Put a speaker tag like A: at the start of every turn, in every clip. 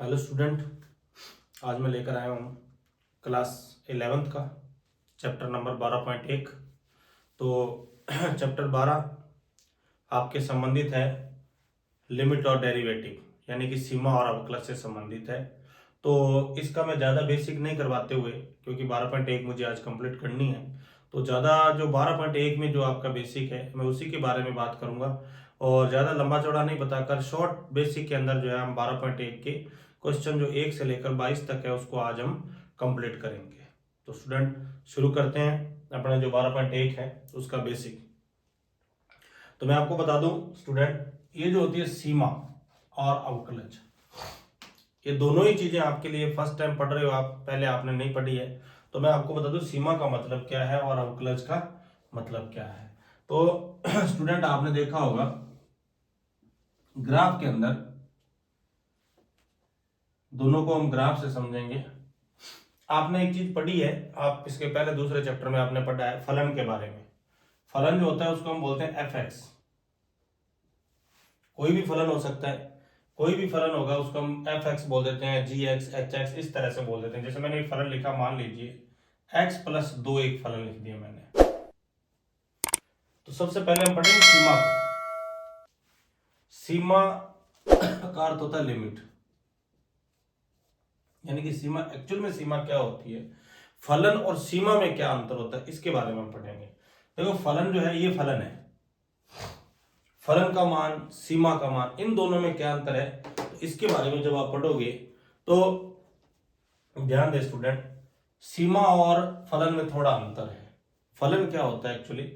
A: Hello student, आज मैं लेकर आया हूँ क्लास 11th का चैप्टर नंबर 12.1। तो चैप्टर 12 आपके संबंधित है लिमिट और डेरिवेटिव, यानी कि सीमा और अवकलज से संबंधित है। तो इसका मैं ज़्यादा बेसिक नहीं करवाते हुए, क्योंकि 12.1 मुझे आज कंप्लीट करनी है, तो ज़्यादा जो 12.1 में जो आपका बेसिक है मैं उसी के बारे में बात करूँगा। और ज़्यादा लंबा चौड़ा नहीं बताकर शॉर्ट बेसिक के अंदर जो है हम 12.1 के क्वेश्चन जो 1 से लेकर 22 तक है उसको आज हम कंप्लीट करेंगे। तो स्टूडेंट शुरू करते हैं अपना जो 12.1 है उसका बेसिक। तो मैं आपको बता दूं स्टूडेंट, ये जो होती है सीमा और अवकलज, ये दोनों ही चीजें आपके लिए फर्स्ट टाइम पढ़ रहे हो आप, पहले आपने नहीं पढ़ी है। तो मैं आपको बता दूं सीमा का मतलब क्या है और अवकलज का मतलब क्या है। तो स्टूडेंट आपने देखा होगा ग्राफ के अंदर, दोनों को हम ग्राफ से समझेंगे। आपने एक चीज पढ़ी है, आप इसके पहले दूसरे चैप्टर में आपने पढ़ा है फलन के बारे में। फलन जो होता है उसको हम बोलते हैं एफ एक्स। कोई भी फलन हो सकता है, कोई भी फलन होगा उसको हम एफ एक्स बोल देते हैं, जी एक्स, एच एक्स, इस तरह से बोल देते हैं। जैसे मैंने एक फलन लिखा, मान लीजिए एक्स प्लस 2 एक फलन लिख दिया मैंने। तो सबसे पहले हम पढ़ेंगे सीमा को। सीमा का अर्थ होता है लिमिट, यानी कि सीमा, एक्चुअल में सीमा क्या होती है, फलन और सीमा में क्या अंतर होता है, इसके बारे में हम पढ़ेंगे। देखो फलन जो है ये फलन है, फलन का मान, सीमा का मान, इन दोनों में क्या अंतर है, तो इसके बारे में जब आप पढ़ोगे तो ध्यान दे स्टूडेंट, सीमा और फलन में थोड़ा अंतर है। फलन क्या होता है एक्चुअली,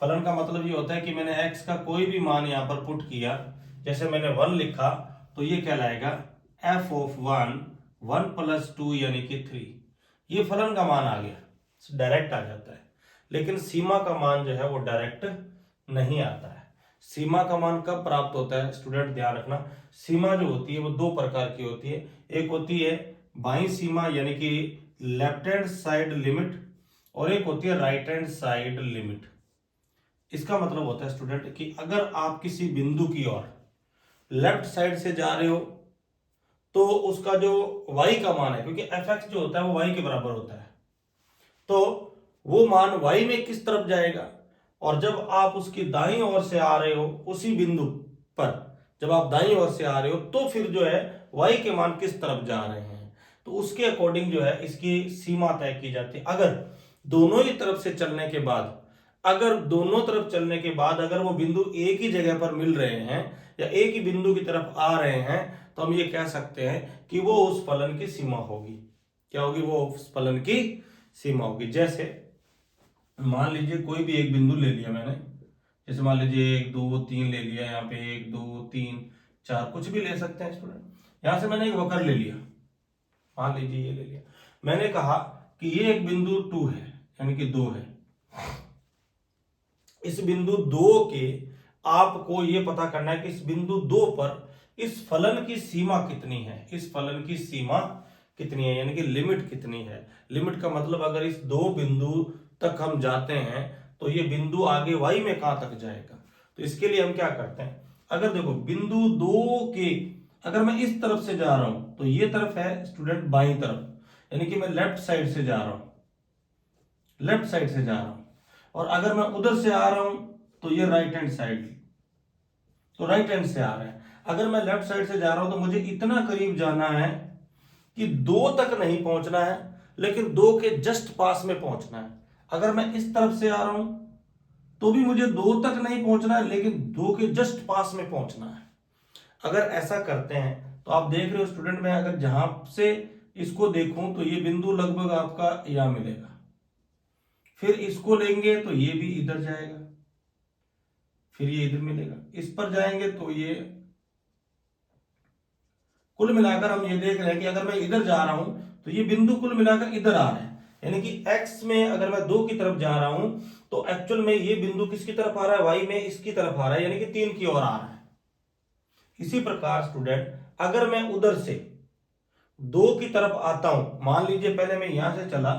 A: फलन का मतलब ये होता है कि मैंने x का कोई भी मान यहां पर पुट किया, जैसे मैंने 1 लिखा तो ये कहलाएगा f ऑफ 1, 1 प्लस 2 यानी कि 3। ये फलन का मान आ गया, डायरेक्ट आ जाता है। लेकिन सीमा का मान जो है वो डायरेक्ट नहीं आता है। सीमा का मान कब प्राप्त होता है स्टूडेंट, ध्यान रखना, सीमा जो होती है वो दो प्रकार की होती है। एक होती है बाईं सीमा यानी कि लेफ्ट हैंड साइड लिमिट, और एक होती है राइट हैंड साइड लिमिट। इसका मतलब होता है स्टूडेंट कि अगर आप किसी बिंदु की ओर लेफ्ट साइड से जा रहे हो तो उसका जो y का मान है, क्योंकि एफ एक्स जो होता है वो y के बराबर होता है, तो वो मान y में किस तरफ जाएगा। और जब आप उसकी दाईं ओर से आ रहे हो उसी बिंदु पर, जब आप दाईं ओर से आ रहे हो तो फिर जो है y के मान किस तरफ जा रहे हैं, तो उसके अकॉर्डिंग जो है इसकी सीमा तय की जाती है। अगर दोनों ही तरफ से चलने के बाद, अगर दोनों तरफ चलने के बाद अगर वो बिंदु एक ही जगह पर मिल रहे हैं या एक ही बिंदु की तरफ आ रहे हैं, तो हम ये कह सकते हैं कि वो उस फलन की सीमा होगी। क्या होगी, वो उस फलन की सीमा होगी। जैसे मान लीजिए कोई भी एक बिंदु ले लिया मैंने, जैसे मान लीजिए 1 2 3 ले लिया, यहाँ पे 1 2 3 4, कुछ भी ले सकते हैं स्टूडेंट। यहां से मैंने एक वक्र ले लिया, मान लीजिए ये ले लिया, मैंने कहा कि ये एक बिंदु 2 है यानी कि 2 है। इस बिंदु 2 के आपको ये पता करना है कि इस बिंदु 2 पर इस फलन की सीमा कितनी है, इस फलन की सीमा कितनी है, यानी कि लिमिट कितनी है। लिमिट का मतलब अगर इस दो बिंदु तक हम जाते हैं तो ये बिंदु आगे y में कहां तक जाएगा। तो इसके लिए हम क्या करते हैं, अगर देखो बिंदु 2 के, अगर मैं इस तरफ से जा रहा हूं तो ये तरफ है स्टूडेंट बाईं तरफ, यानी कि मैं लेफ्ट साइड से जा रहा हूं, लेफ्ट साइड से जा रहा हूं। और अगर मैं उधर से आ रहा हूं तो ये राइट हैंड साइड, तो राइट हैंड से आ रहा है। अगर मैं लेफ्ट साइड से जा रहा हूं तो मुझे इतना करीब जाना है कि 2 तक नहीं पहुंचना है, लेकिन 2 के जस्ट पास में पहुंचना है। अगर मैं इस तरफ से आ रहा हूं तो भी मुझे 2 तक नहीं पहुंचना है, लेकिन 2 के जस्ट पास में पहुंचना है। अगर ऐसा करते हैं तो आप देख रहे हो स्टूडेंट, मैं अगर जहां से इसको देखूं तो ये बिंदु लगभग आपका यहां मिलेगा, फिर इसको लेंगे तो ये भी इधर जाएगा, फिर ये इधर मिलेगा, इस पर जाएंगे तो ये, कुल मिलाकर हम ये देख रहे हैं कि अगर मैं इधर जा रहा हूं तो ये बिंदु कुल मिलाकर इधर आ रहे हैं। यानी कि x में अगर मैं 2 की तरफ जा रहा हूं तो एक्चुअल में ये बिंदु किसकी तरफ आ रहा है, y में इसकी तरफ आ रहा है, यानी कि 3 की ओर आ रहा है। इसी प्रकार स्टूडेंट अगर मैं उधर से 2 की तरफ आता हूं, मान लीजिए पहले मैं यहां से चला,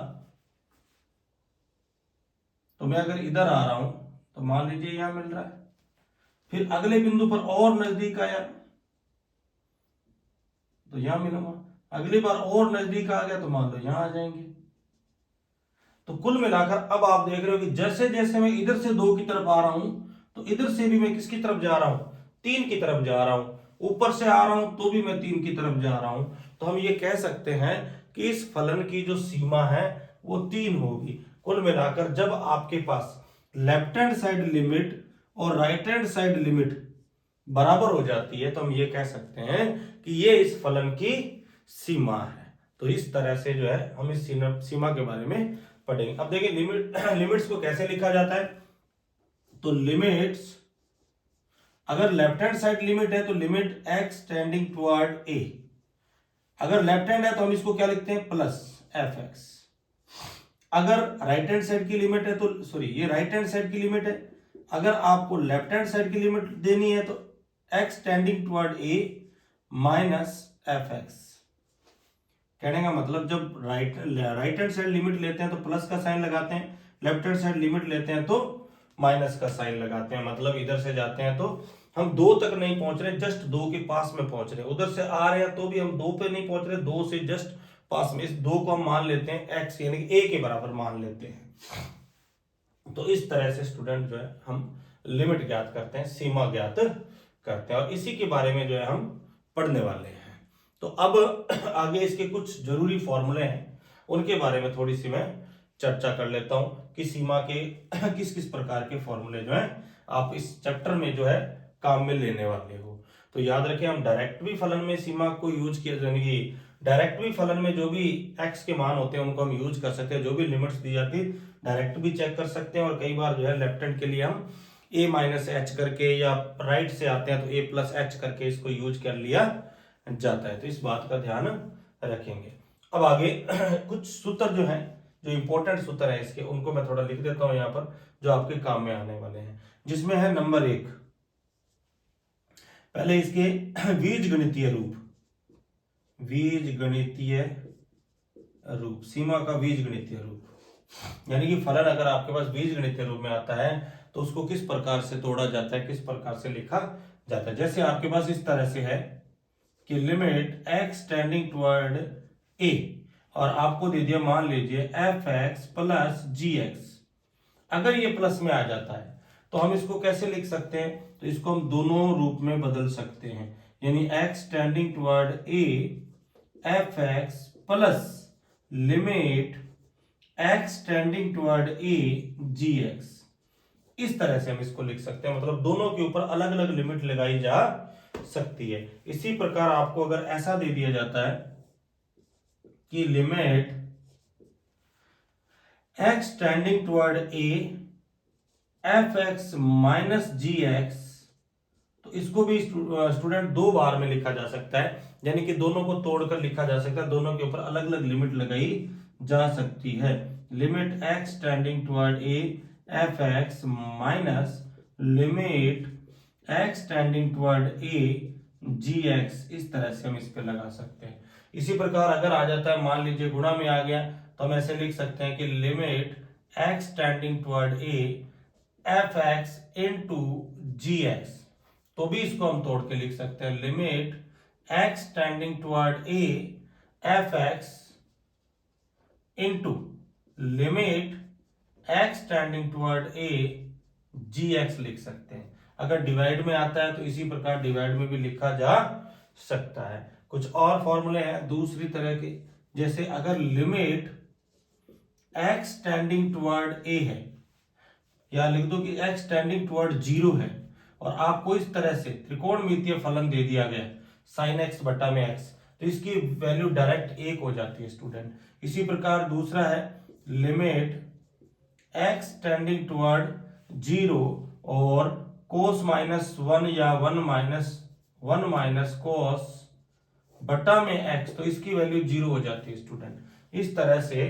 A: तो मैं अगर इधर आ रहा हूं तो मान लीजिए यहां मिल रहा है, फिर अगले बिंदु पर और नजदीक आया तो यहाँ मिलूंगा, अगली बार और नजदीक आ गया तो मान लो यहाँ आ जाएंगे। तो कुल मिलाकर अब आप देख रहे हो कि जैसे जैसे मैं इधर से 2 की तरफ आ रहा हूं तो इधर से भी मैं किसकी तरफ जा रहा हूं, 3 की तरफ जा रहा हूं, ऊपर से आ रहा हूं तो भी मैं 3 की तरफ जा रहा हूं। तो हम ये कह सकते हैं कि इस फलन की जो सीमा है वो 3 होगी। कुल मिलाकर जब आपके पास लेफ्ट हैंड साइड लिमिट और राइट हैंड साइड लिमिट बराबर हो जाती है तो हम ये कह सकते हैं कि ये इस फलन की सीमा है। तो इस तरह से जो है हम इस सीमा के बारे में पढ़ेंगे। अब देखिए लिमिट्स को कैसे लिखा जाता है। तो लिमिट्स, अगर लेफ्ट हैंड साइड लिमिट है तो limit x tending toward a, अगर लेफ्ट हैंड है तो हम इसको क्या लिखते हैं प्लस fx। अगर राइट हैंड साइड की लिमिट है तो सॉरी ये राइट हैंड साइड की लिमिट है, अगर आपको लेफ्ट हैंड साइड की लिमिट देनी है तो x tending toward a minus fx। कहने का मतलब जब राइट हैंड साइड लिमिट लेते हैं तो प्लस का साइन लगाते हैं, लेफ्ट हैंड साइड लिमिट लेते हैं तो माइनस का साइन लगाते हैं। मतलब इधर से जाते हैं तो हम 2 तक नहीं पहुंच रहे, जस्ट 2 के पास में पहुंच रहे, उधर से आ रहे हैं तो भी हम 2 पे नहीं पहुंच रहे, 2 से जस्ट पास में। इस 2 को हम मान लेते हैं x यानी कि a के बराबर मान लेते हैं। तो इस तरह से स्टूडेंट जो है हम लिमिट ज्ञात करते हैं, सीमा ज्ञात करते हैं, और इसी के बारे में जो है हम पढ़ने वाले हैं। तो अब आगे इसके कुछ जरूरी फॉर्मूले हैं, उनके बारे में थोड़ी सी मैं चर्चा कर लेता हूं कि सीमा के किस किस प्रकार के फॉर्मूले जो है आप इस चैप्टर में जो है काम में लेने वाले हो। तो याद रखें हम डायरेक्ट भी फलन में सीमा को यूज किया, यानी कि डायरेक्ट भी फलन में जो भी x के मान होते हैं उनको हम यूज कर सकते हैं, जो भी लिमिट्स दी जाती है डायरेक्ट भी चेक कर सकते हैं, और कई बार जो है लेफ्ट हैंड के लिए हम a माइनस एच करके, या राइट से आते हैं तो a प्लस एच करके इसको यूज कर लिया जाता है। तो इस बात का ध्यान रखेंगे। अब आगे कुछ सूत्र जो है, जो इंपॉर्टेंट सूत्र है इसके, उनको मैं थोड़ा लिख देता हूं यहाँ पर जो आपके काम में आने वाले हैं, जिसमें है नंबर 1, पहले इसके बीजगणितीय रूप, बीजगणितीय रूप, सीमा का बीजगणितीय रूप, यानी कि फलन अगर आपके पास बीजगणितीय रूप में आता है तो उसको किस प्रकार से तोड़ा जाता है, किस प्रकार से लिखा जाता है। जैसे आपके पास इस तरह से है कि limit x tending toward a, और आपको दे दिया मान लीजिए fx प्लस gx। अगर ये प्लस में आ जाता है तो हम इसको कैसे लिख सकते हैं, तो इसको हम दोनों रूप में बदल सकते हैं, यानी x tending toward a fx plus limit x tending toward a gx। इस तरह से हम इसको लिख सकते हैं, मतलब दोनों के ऊपर अलग अलग लिमिट लगाई जा सकती है। इसी प्रकार आपको अगर ऐसा दे दिया जाता है कि limit x tending toward a fx minus gx, तो इसको भी स्टूडेंट 2 बार में लिखा जा सकता है, यानी कि दोनों को तोड़कर लिखा जा सकता है, दोनों के ऊपर अलग अलग लिमिट लगाई जा सकती है। Limit x tending toward a fx minus limit x tending toward a gx, इस तरह से हम इस पे लगा सकते हैं। इसी प्रकार अगर आ जाता है, मान लीजिए गुणा में आ गया, तो हम ऐसे लिख सकते हैं कि limit x tending toward a fx into gx, तो भी इसको हम तोड़ के लिख सकते हैं, limit x tending toward a fx into limit x tending toward a gx लिख सकते हैं। अगर डिवाइड में आता है तो इसी प्रकार डिवाइड में भी लिखा जा सकता है। कुछ और फॉर्मूले हैं दूसरी तरह के, जैसे अगर limit x tending toward a है, या लिख दो कि x टेंडिंग टुवर्ड 0 है, और आपको इस तरह से त्रिकोणमितीय फलन दे दिया गया sin x बटा में x, तो इसकी वैल्यू डायरेक्ट 1 हो जाती है स्टूडेंट। इसी प्रकार दूसरा है लिमिट x टेंडिंग टुवर्ड 0 और cos माइनस 1 या 1 माइनस cos बटा में x, तो इसकी वैल्यू 0 हो जाती है स्टूडेंट। इस तरह से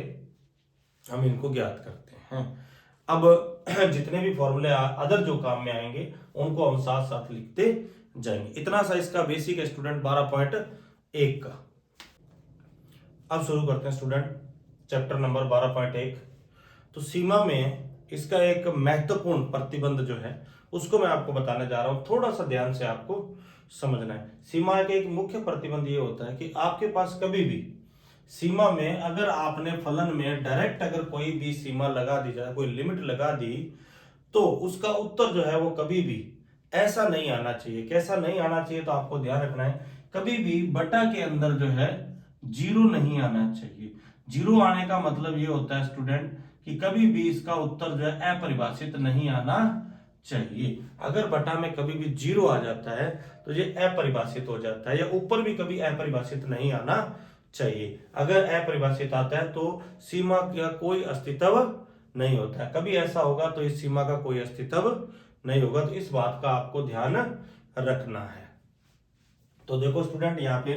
A: हम इनको ज्ञात करते हैं। अब जितने भी फॉर्मूले अदर जो काम में आएंगे उनको हम साथ साथ लिखते जाएंगे। इतना सा इसका बेसिक है स्टूडेंट 12.1 का। अब शुरू करते हैं स्टूडेंट चैप्टर नंबर 12.1। तो सीमा में इसका एक महत्वपूर्ण प्रतिबंध जो है उसको मैं आपको बताने जा रहा हूं, थोड़ा सा ध्यान से आपको समझना है। सीमा के एक मुख्य प्रतिबंध ये होता है कि आपके पास कभी भी सीमा में अगर आपने फलन में डायरेक्ट अगर कोई भी सीमा लगा दी जाए, कोई लिमिट लगा दी, तो उसका उत्तर जो है वो कभी भी ऐसा नहीं आना चाहिए। कैसा नहीं आना चाहिए, तो आपको ध्यान रखना है, कभी भी बटा के अंदर जो है जीरो नहीं आना चाहिए। जीरो आने का मतलब ये होता है स्टूडेंट कि कभी भी इसका उत्तर जो है अपरिभाषित नहीं आना चाहिए। अगर बटा में कभी भी जीरो आ जाता है तो ये अपरिभाषित हो जाता है, या ऊपर भी कभी अपरिभाषित नहीं आना चाहिए। अगर अपरिभाषित आता है तो सीमा का कोई अस्तित्व नहीं होता है। कभी ऐसा होगा तो इस सीमा का कोई अस्तित्व नहीं होगा, तो इस बात का आपको ध्यान रखना है। तो देखो स्टूडेंट, यहाँ पे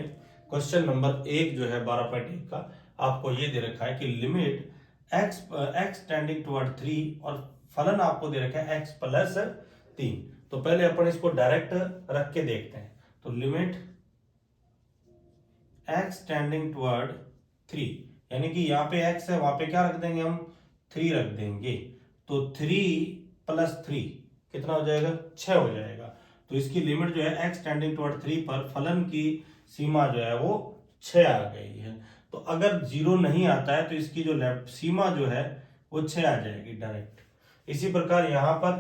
A: क्वेश्चन नंबर 1 जो है 12.1 का आपको ये दे रखा है कि लिमिट x टेंडिंग टुवर्ड 3 और फलन आपको दे रखा है x प्लस 3। तो पहले अपन इसको डायरेक्ट रख के देखते हैं। तो लिमिट x टेंडिंग टुवर्ड 3, यानी कि यहाँ पे x है, वहां पे क्या रख देंगे हम 3 रख देंगे। तो 3 प्लस 3 कितना हो जाएगा, 6 हो जाएगा। तो इसकी लिमिट जो है x टेंडिंग टुवर्ड 3 पर फलन की सीमा जो है वो 6 आ गई है। तो अगर जीरो नहीं आता है तो इसकी जो लेफ्ट सीमा जो है वो 6 आ जाएगी डायरेक्ट। इसी प्रकार यहां पर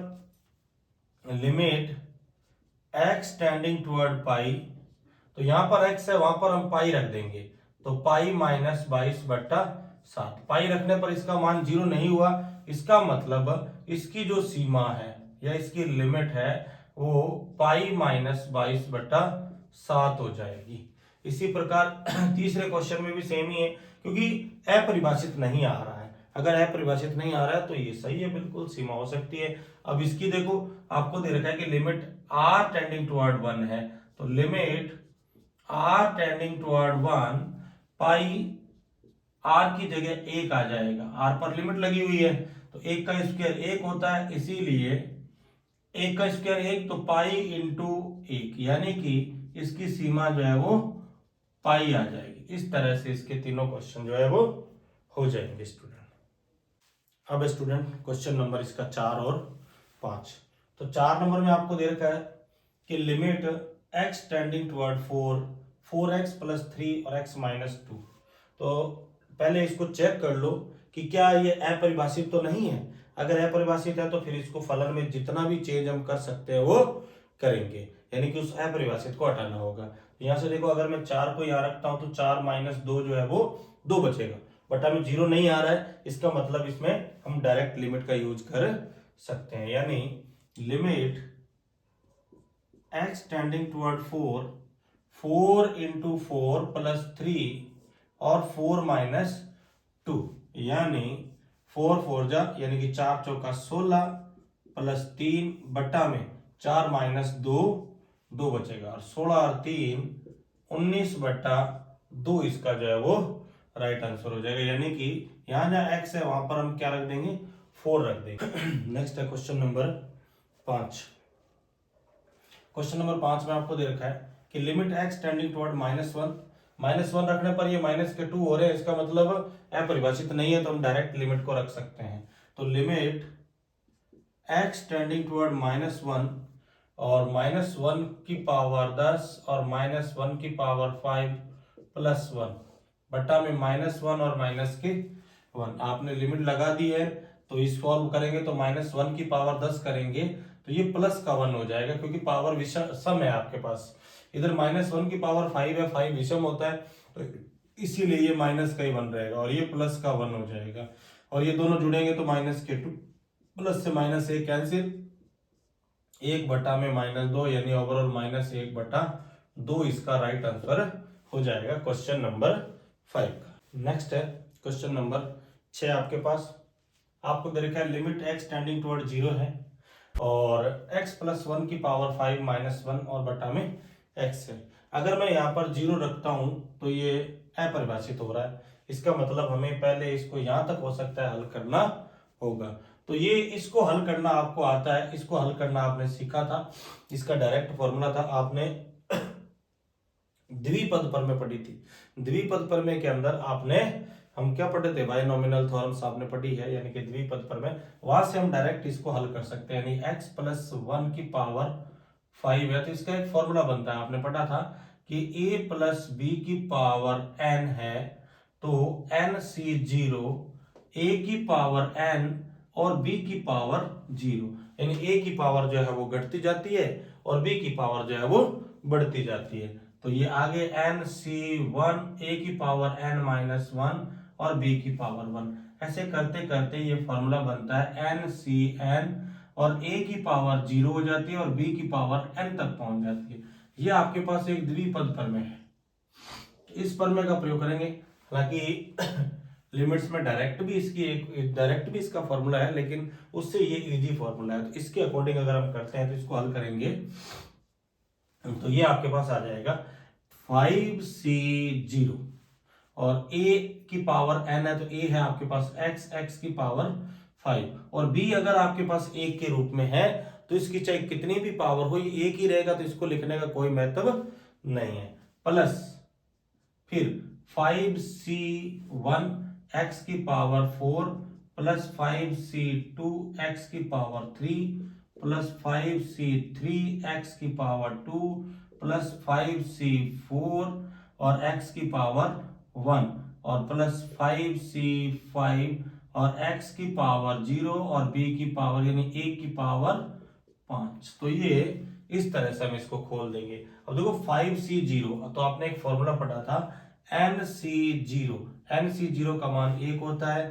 A: लिमिट x टेंडिंग टुवर्ड पाई, तो यहां पर x है, वहां पर हम पाई रख देंगे। तो पाई माइनस 22/7, पाई रखने पर इसका मान जीरो नहीं हुआ। इसका मतलब इसकी जो सीमा है या इसकी लिमिट है वो पाई माइनस 22/7 हो जाएगी। इसी प्रकार तीसरे क्वेश्चन में भी सेम ही है, क्योंकि अपरिभाषित नहीं आ रहा है। अगर अपरिभाषित नहीं आ रहा है तो ये सही है, बिल्कुल सीमा हो सकती है। अब इसकी देखो, आपको दे रखा है कि लिमिट r टेंडिंग टुवर्ड 1 है, तो लिमिट r टेंडिंग टुवर्ड 1 पाई r की जगह 1 आ जाएगा। r पर लिमिट लगी हुई है तो 1 का स्क्वायर 1 होता है, इसीलिए 1 का स्क्वायर 1, तो पाई इंटू 1, यानी कि इसकी सीमा जो है वो पाई आ जाएगी। इस तरह से इसके तीनों क्वेश्चन जो है वो हो जाएंगे स्टूडेंट। अब स्टूडेंट क्वेश्चन नंबर इसका 4 और 5। तो 4 नंबर में आपको दे रखा है कि limit x tending toward 4, 4x plus 3 और x माइनस 2। तो पहले इसको चेक कर लो कि क्या ये अपरिभाषित तो नहीं है। अगर अपरिभाषित है तो फिर इसको फलन में जितना भी चेंज हम कर सकते हैं वो करेंगे, यानी कि उस अपरिभाषित को हटाना होगा। यहां से देखो, अगर मैं 4 को यहां रखता हूं तो 4 माइनस 2 जो है वो 2 बचेगा। बटा में जीरो नहीं आ रहा है, इसका मतलब इसमें हम डायरेक्ट लिमिट का यूज कर सकते हैं, यानी limit x tending toward 4, 4 into 4 plus 3 और 4 माइनस 2, यानी 4 4 जा, यानी कि 4 चौका 16 प्लस 3 बटा में 4 माइनस 2 2 बचेगा, और 16 और 3 19/2 इसका जो है वो राइट आंसर हो जाएगा। यानी कि यहां जहां x है वहां पर हम क्या रख देंगे, 4 रख देंगे। नेक्स्ट है क्वेश्चन नंबर 5। क्वेश्चन नंबर 5 में आपको दे रखा है कि लिमिट x टेंडिंग टुवर्ड -1 रखने पर ये माइनस के 2 हो रहे हैं, इसका मतलब अपरिभाषित नहीं है, तो हम डायरेक्ट लिमिट को रख सकते हैं। तो लिमिट x टेंडिंग टुवर्ड -1 और -1 की पावर 10 और -1 की पावर 5 प्लस 1 बटा में -1 और माइनस के 1, आपने लिमिट लगा दी है। तो इस सॉल्व करेंगे तो -1 की पावर 10 करेंगे तो ये प्लस का 1 हो जाएगा, क्योंकि पावर विषम है आपके पास। इधर -1 की पावर 5 है, 5 विषम होता है, तो इसीलिए ये माइनस का ही 1 रहेगा, और ये प्लस का 1 हो जाएगा। और ये दोनों जुड़ेंगे तो -2, प्लस से -1 कैंसिल, 1 बटा में -2, यानी ओवरऑल -1/2 इसका राइट आंसर हो जाएगा क्वेश्चन नंबर 5 का। नेक्स्ट है क्वेश्चन नंबर 6 आपके पास। आपको दे रखा है लिमिट x टेंडिंग टुवर्ड 0 है और x प्लस 1 की पावर 5 -1 और बटा में x है। अगर मैं यहाँ पर 0 रखता हूं तो ये अपरिभाषित हो रहा है, इसका मतलब हमें पहले इसको यहां तक हो सकता है हल करना होगा। तो ये इसको हल करना आपको आता है, इसको हल करना आपने सीखा था, इसका डायरेक्ट फॉर्मूला था, आपने द्विपद प्रमेय पढ़ी थी। द्विपद प्रमेय के अंदर आपने हम क्या पढ़े थे, बायनोमिनल थ्योरम्स आपने पढ़ी है, यानी कि द्विपद प्रमेय, वहां से हम डायरेक्ट इसको हल कर सकते हैं। यानी x प्लस 1 की पावर 5 है, तो इसका एक फॉर्मूला बनता है, आपने पढ़ा था कि a प्लस बी की पावर n है, तो NC0 a की पावर n और b की पावर 0, यानी a की पावर जो है वो घटती जाती है और b की पावर जो है वो बढ़ती जाती है। तो ये आगे NC1 a की पावर n माइनस 1 और b की पावर 1, ऐसे करते करते ये फॉर्मूला बनता है NCn, और a की पावर 0 हो जाती है और b की पावर n तक पहुंच जाती है। ये आपके पास एक द्विपद प्रमेय है, इस प्रमेय का प्रयोग करेंगे। हालांकि लिमिट्स में डायरेक्ट भी इसका फॉर्मूला है, लेकिन उससे ये इजी फॉर्मूला है, तो इसके अकॉर्डिंग अगर हम करते हैं तो इसको हल करेंगे तो ये आपके पास आ जाएगा 5C0, और a की पावर n है तो a है आपके पास x की पावर 5, और b अगर आपके पास 1 के रूप में है तो इसकी चाहे कितनी भी पावर हो ये 1 ही रहेगा, तो इसको लिखने का कोई मतलब नहीं है। प्लस फिर 5C1 x की पावर 4 प्लस 5C2 x की पावर 3 प्लस 5C3 x की पावर 2 प्लस 5C4 और x की पावर 1 और प्लस 5C5 और x की पावर 0 और b की पावर यानी a की पावर 5। तो ये इस तरह से हम इसको खोल देंगे। अब देखो 5C0, तो आपने एक फॉर्मूला पढ़ा था NC0, NC0 का मान 1 होता है,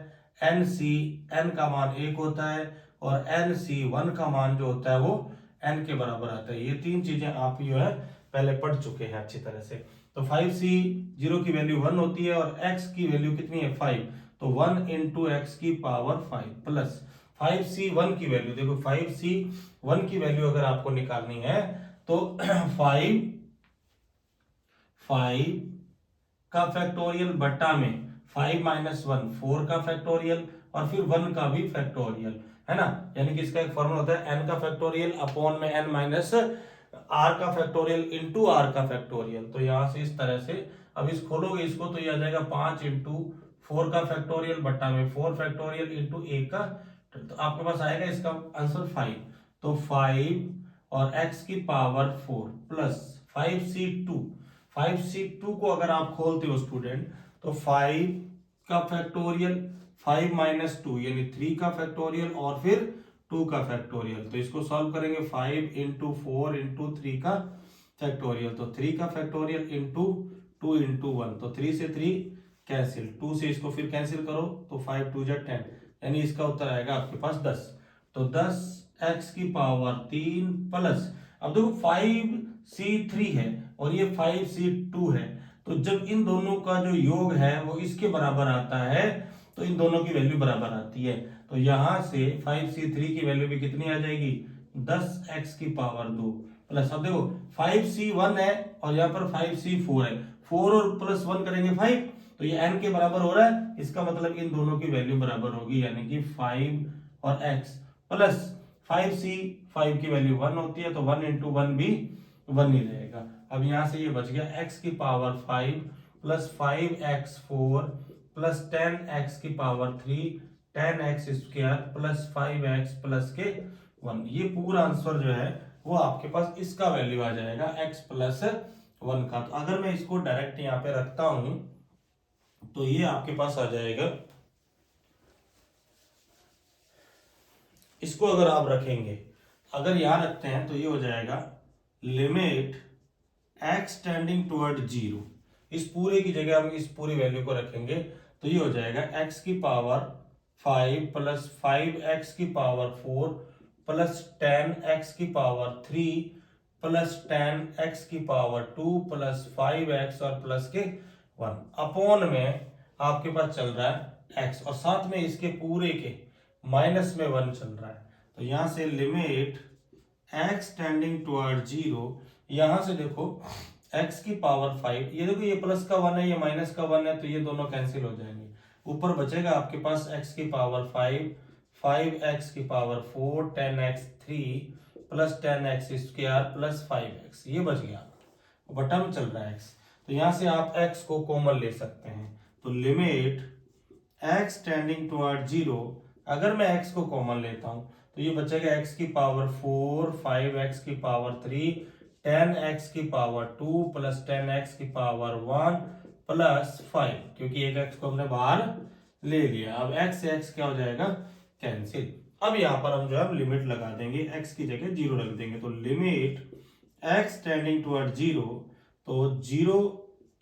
A: NCn का मान 1 होता है, और NC1 का मान जो होता है वो n के बराबर आता है। ये तीन चीजें आप जो है पहले पढ़ चुके हैं अच्छी तरह से। तो 5C0 की वैल्यू 1 होती है और x की वैल्यू कितनी है 5, तो 1 इंटू एक्स की पावर 5 प्लस 5C1 की वैल्यू, देखो 5C1 की वैल्यू अगर आपको निकालनी है तो 5 का फैक्टोरियल बट्टा में 5 माइनस 1 4 का फैक्टोरियल और फिर 1 का भी फैक्टोरियल, है ना। यानी कि इसका एक फॉर्मूला होता है n का फैक्टोरियल अपॉन में n माइनस r का फैक्टोरियल इंटू r का फैक्टोरियल। तो यहां से इस तरह से अब इस खोलोगे इसको तो ये आ जाएगा 5 इंटू 4 का फैक्टोरियल बट्टा में 4 फैक्टोरियल इंटू 1 का, तो आपके पास आएगा इसका आंसर 5। तो 5 और x की पावर 4 प्लस 5C2 को अगर आप खोलते हो स्टूडेंट तो 5 का फैक्टोरियल 5 माइनस 2 यानी 3 का फैक्टोरियल और फिर 2 का फैक्टोरियल। तो इसको सॉल्व करेंगे 5 इंटू 4 इंटू 3 का फैक्टोरियल, तो 3 का फैक्टोरियल इंटू 2 इंटू 1, तो 3 से 3 कैंसिल, 2 से इसको फिर कैंसिल करो तो 5 2 जा 10, यानी इसका उत्तर आएगा आपके पास 10। तो 10x की पावर 3 प्लस, अब देखो 5C3 है और ये 5C2 है, तो जब इन दोनों का जो योग है वो इसके बराबर आता है तो इन दोनों की वैल्यू बराबर आती है। तो यहां से 5C3 की वैल्यू भी कितनी आ जाएगी 10x की पावर 2 प्लस, अब देखो 5C1 है और यहाँ पर 5C4 है, 4 और प्लस 1 करेंगे 5, तो ये n के बराबर हो रहा है, इसका मतलब इन दोनों की वैल्यू बराबर होगी, यानी कि 5 और x प्लस 5C5 की वैल्यू 1 होती है तो 1 इंटू 1 भी 1 ही रहेगा। अब यहां से ये बच गया x की power 5 plus 5x4 plus 10x की power 3 10x square plus 5x plus के 1। ये पूरा आंसर जो है वो आपके पास इसका वैल्यू आ जाएगा x प्लस 1 का। तो अगर मैं इसको डायरेक्ट यहाँ पे रखता हूं तो ये आपके पास आ जाएगा, इसको अगर आप रखेंगे, अगर यहां रखते हैं तो ये हो जाएगा लिमिट x टेंडिंग टुवर्ड 0, इस पूरे की जगह हम इस पूरी वैल्यू को रखेंगे तो ये हो जाएगा x की पावर 5 प्लस 5x की पावर 4 प्लस 10x की पावर 3 प्लस 10x की पावर 2 प्लस 5x और प्लस के 1 अपॉन में आपके पास चल रहा है x और साथ में इसके पूरे के माइनस में 1 चल रहा है। तो यहां से लिमिट x टेंडिंग टुवर्ड 0, यहां से देखो x की पावर 5, ये देखो ये प्लस का 1 है ये माइनस का 1 है तो ये दोनों कैंसिल हो जाएंगे, ऊपर बचेगा आपके पास x की पावर 5 5x की power 4 10x 3 plus 10x square plus 5x, ये बच गया, बटा में चल रहा है x, तो यहां से आप x को कॉमन ले सकते हैं। तो लिमिट x टेंडिंग टुवर्ड 0, अगर मैं x को कॉमन लेता हूं तो ये बचेगा x की पावर 4, 5x की पावर 3, 10x की पावर 2 प्लस 10x की पावर 1 प्लस 5, क्योंकि एक x को हमने बाहर ले लिया। अब x से x क्या हो जाएगा, कैंसिल। अब यहाँ पर हम जो है लिमिट लगा देंगे, x की जगह 0 रख देंगे, तो लिमिट x टेंडिंग टुवर्ड 0, तो 0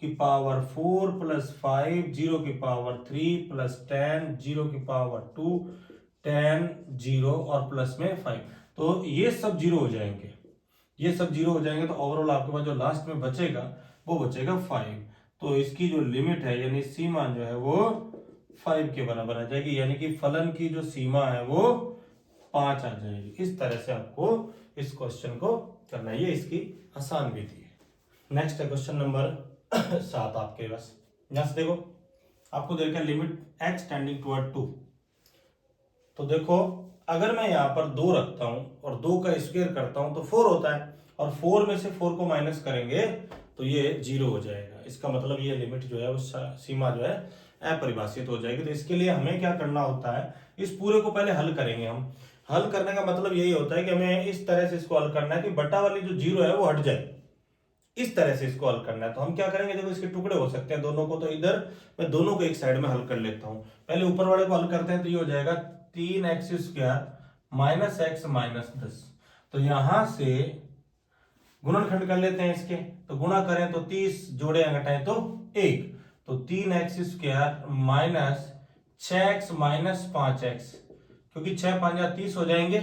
A: की पावर 4 प्लस 5, 0 की पावर 3 प्लस 10, 0 की पावर 2, 10, 0 और प्लस में 5, तो ये सब 0 हो जाएंगे, ये सब 0 हो जाएंगे, तो ओवरऑल आपके पास जो लास्ट में बचेगा वो बचेगा 5। तो इसकी जो लिमिट है यानी सीमा जो है वो 5 के बराबर आ जाएगी, यानी कि फलन की जो सीमा है वो 5 आ जाएगी। इस तरह से आपको इस क्वेश्चन को करना है, ये इसकी आसान विधि है। नेक्स्ट है क्वेश्चन नंबर 7 आपके पास। यहां से देखो आपको देखा लिमिट x टेंडिंग टुवर्ड 2, तो देखो अगर मैं यहाँ पर 2 रखता हूं और 2 का स्क्वायर करता हूं तो 4 होता है, और 4 में से 4 को माइनस करेंगे तो ये 0 हो जाएगा। इसका मतलब ये लिमिट जो है वो सीमा जो है अपरिभाषित हो जाएगी। तो इसके लिए हमें क्या करना होता है, इस पूरे को पहले हल करेंगे हम। हल करने का मतलब यही होता है कि हमें इस तरह से इसको हल करना है कि बटा वाली जो 0 है वो हट जाए, इस तरह से इसको हल करना है। तो हम क्या करेंगे, देखो इसके टुकड़े हो सकते हैं दोनों को, तो इधर मैं दोनों को एक साइड में हल कर लेता हूं। पहले ऊपर वाले को हल करते हैं, तो ये हो जाएगा 3x square minus x minus 10। तो यहां से गुणनखंड कर लेते हैं इसके, तो गुणा करें तो 30 जोड़े घटाएं तो 1, तो 3x square minus 6x minus 5x, क्योंकि 6 5 30 हो जाएंगे,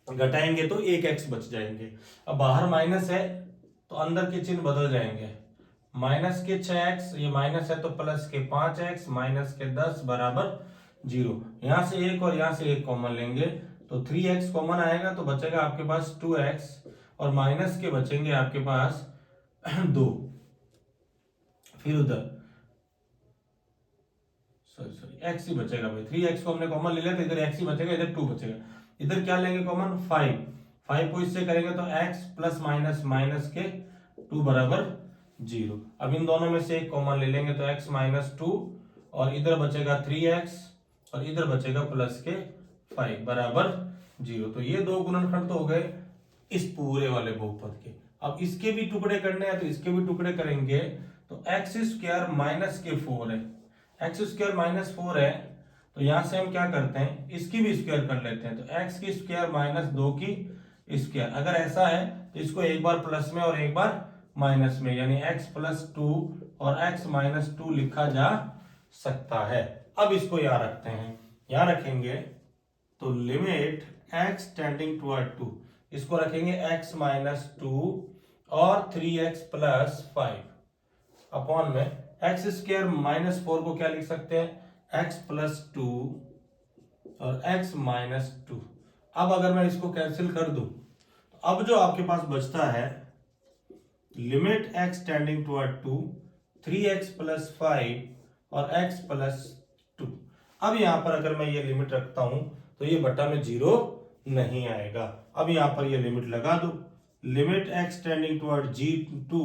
A: घटाएंगे तो 1x बच जाएंगे। अब बाहर माइनस है तो अंदर के चिन्ह बदल जाएंगे, माइनस के 6x, ये माइनस है तो प्लस के 5x माइनस के 10 बराबर 0। यहां से 1 और यहां से 1 कॉमन लेंगे तो 3x कॉमन आएगा, तो बचेगा आपके पास 2x, और माइनस के बचेंगे आपके पास 2। फिर उधर सॉरी x ही बचेगा भाई, 3x को हमने कॉमन ले लिया तो इधर x ही बचेगा, इधर 2 बचेगा। इधर क्या लेंगे कॉमन, 5 को इससे करेंगे तो x प्लस माइनस माइनस के 2 बराबर 0। अब इन दोनों में से एक कॉमन ले लेंगे तो x माइनस 2, और इधर बचेगा 3x और इधर बचेगा प्लस के 5 बराबर 0। तो ये दो गुणनखंड तो हो गए इस पूरे वाले बहुपद के। अब इसके भी टुकड़े करने हैं तो इसके भी टुकड़े करेंगे, तो x स्क्वायर माइनस के 4 है, x स्क्वायर माइनस 4 है, तो यहां से हम क्या करते हैं, इसकी भी स्क्वायर कर लेते हैं, तो x की स्क्वायर माइनस 2 की स्क्वायर। अगर ऐसा है तो इसको एक बार प्लस में और एक बार माइनस में, यानी x प्लस 2 और x माइनस 2 लिखा जा सकता है। अब इसको यहां रखते हैं, यहां रखेंगे तो लिमिट x टेंडिंग टुवर्ड 2, इसको रखेंगे x माइनस 2 और 3x प्लस 5 अपॉन में x स्क्वायर माइनस 4 को क्या लिख सकते हैं, x प्लस 2 और x माइनस 2। अब अगर मैं इसको कैंसिल कर दूं तो अब जो आपके पास बचता है limit x tending toward 2, 3x plus 5 और x प्लस 2। अब यहां पर अगर मैं ये लिमिट रखता हूं तो ये बटा में 0 नहीं आएगा। अब यहां पर ये लिमिट लगा दो, limit x tending toward g2,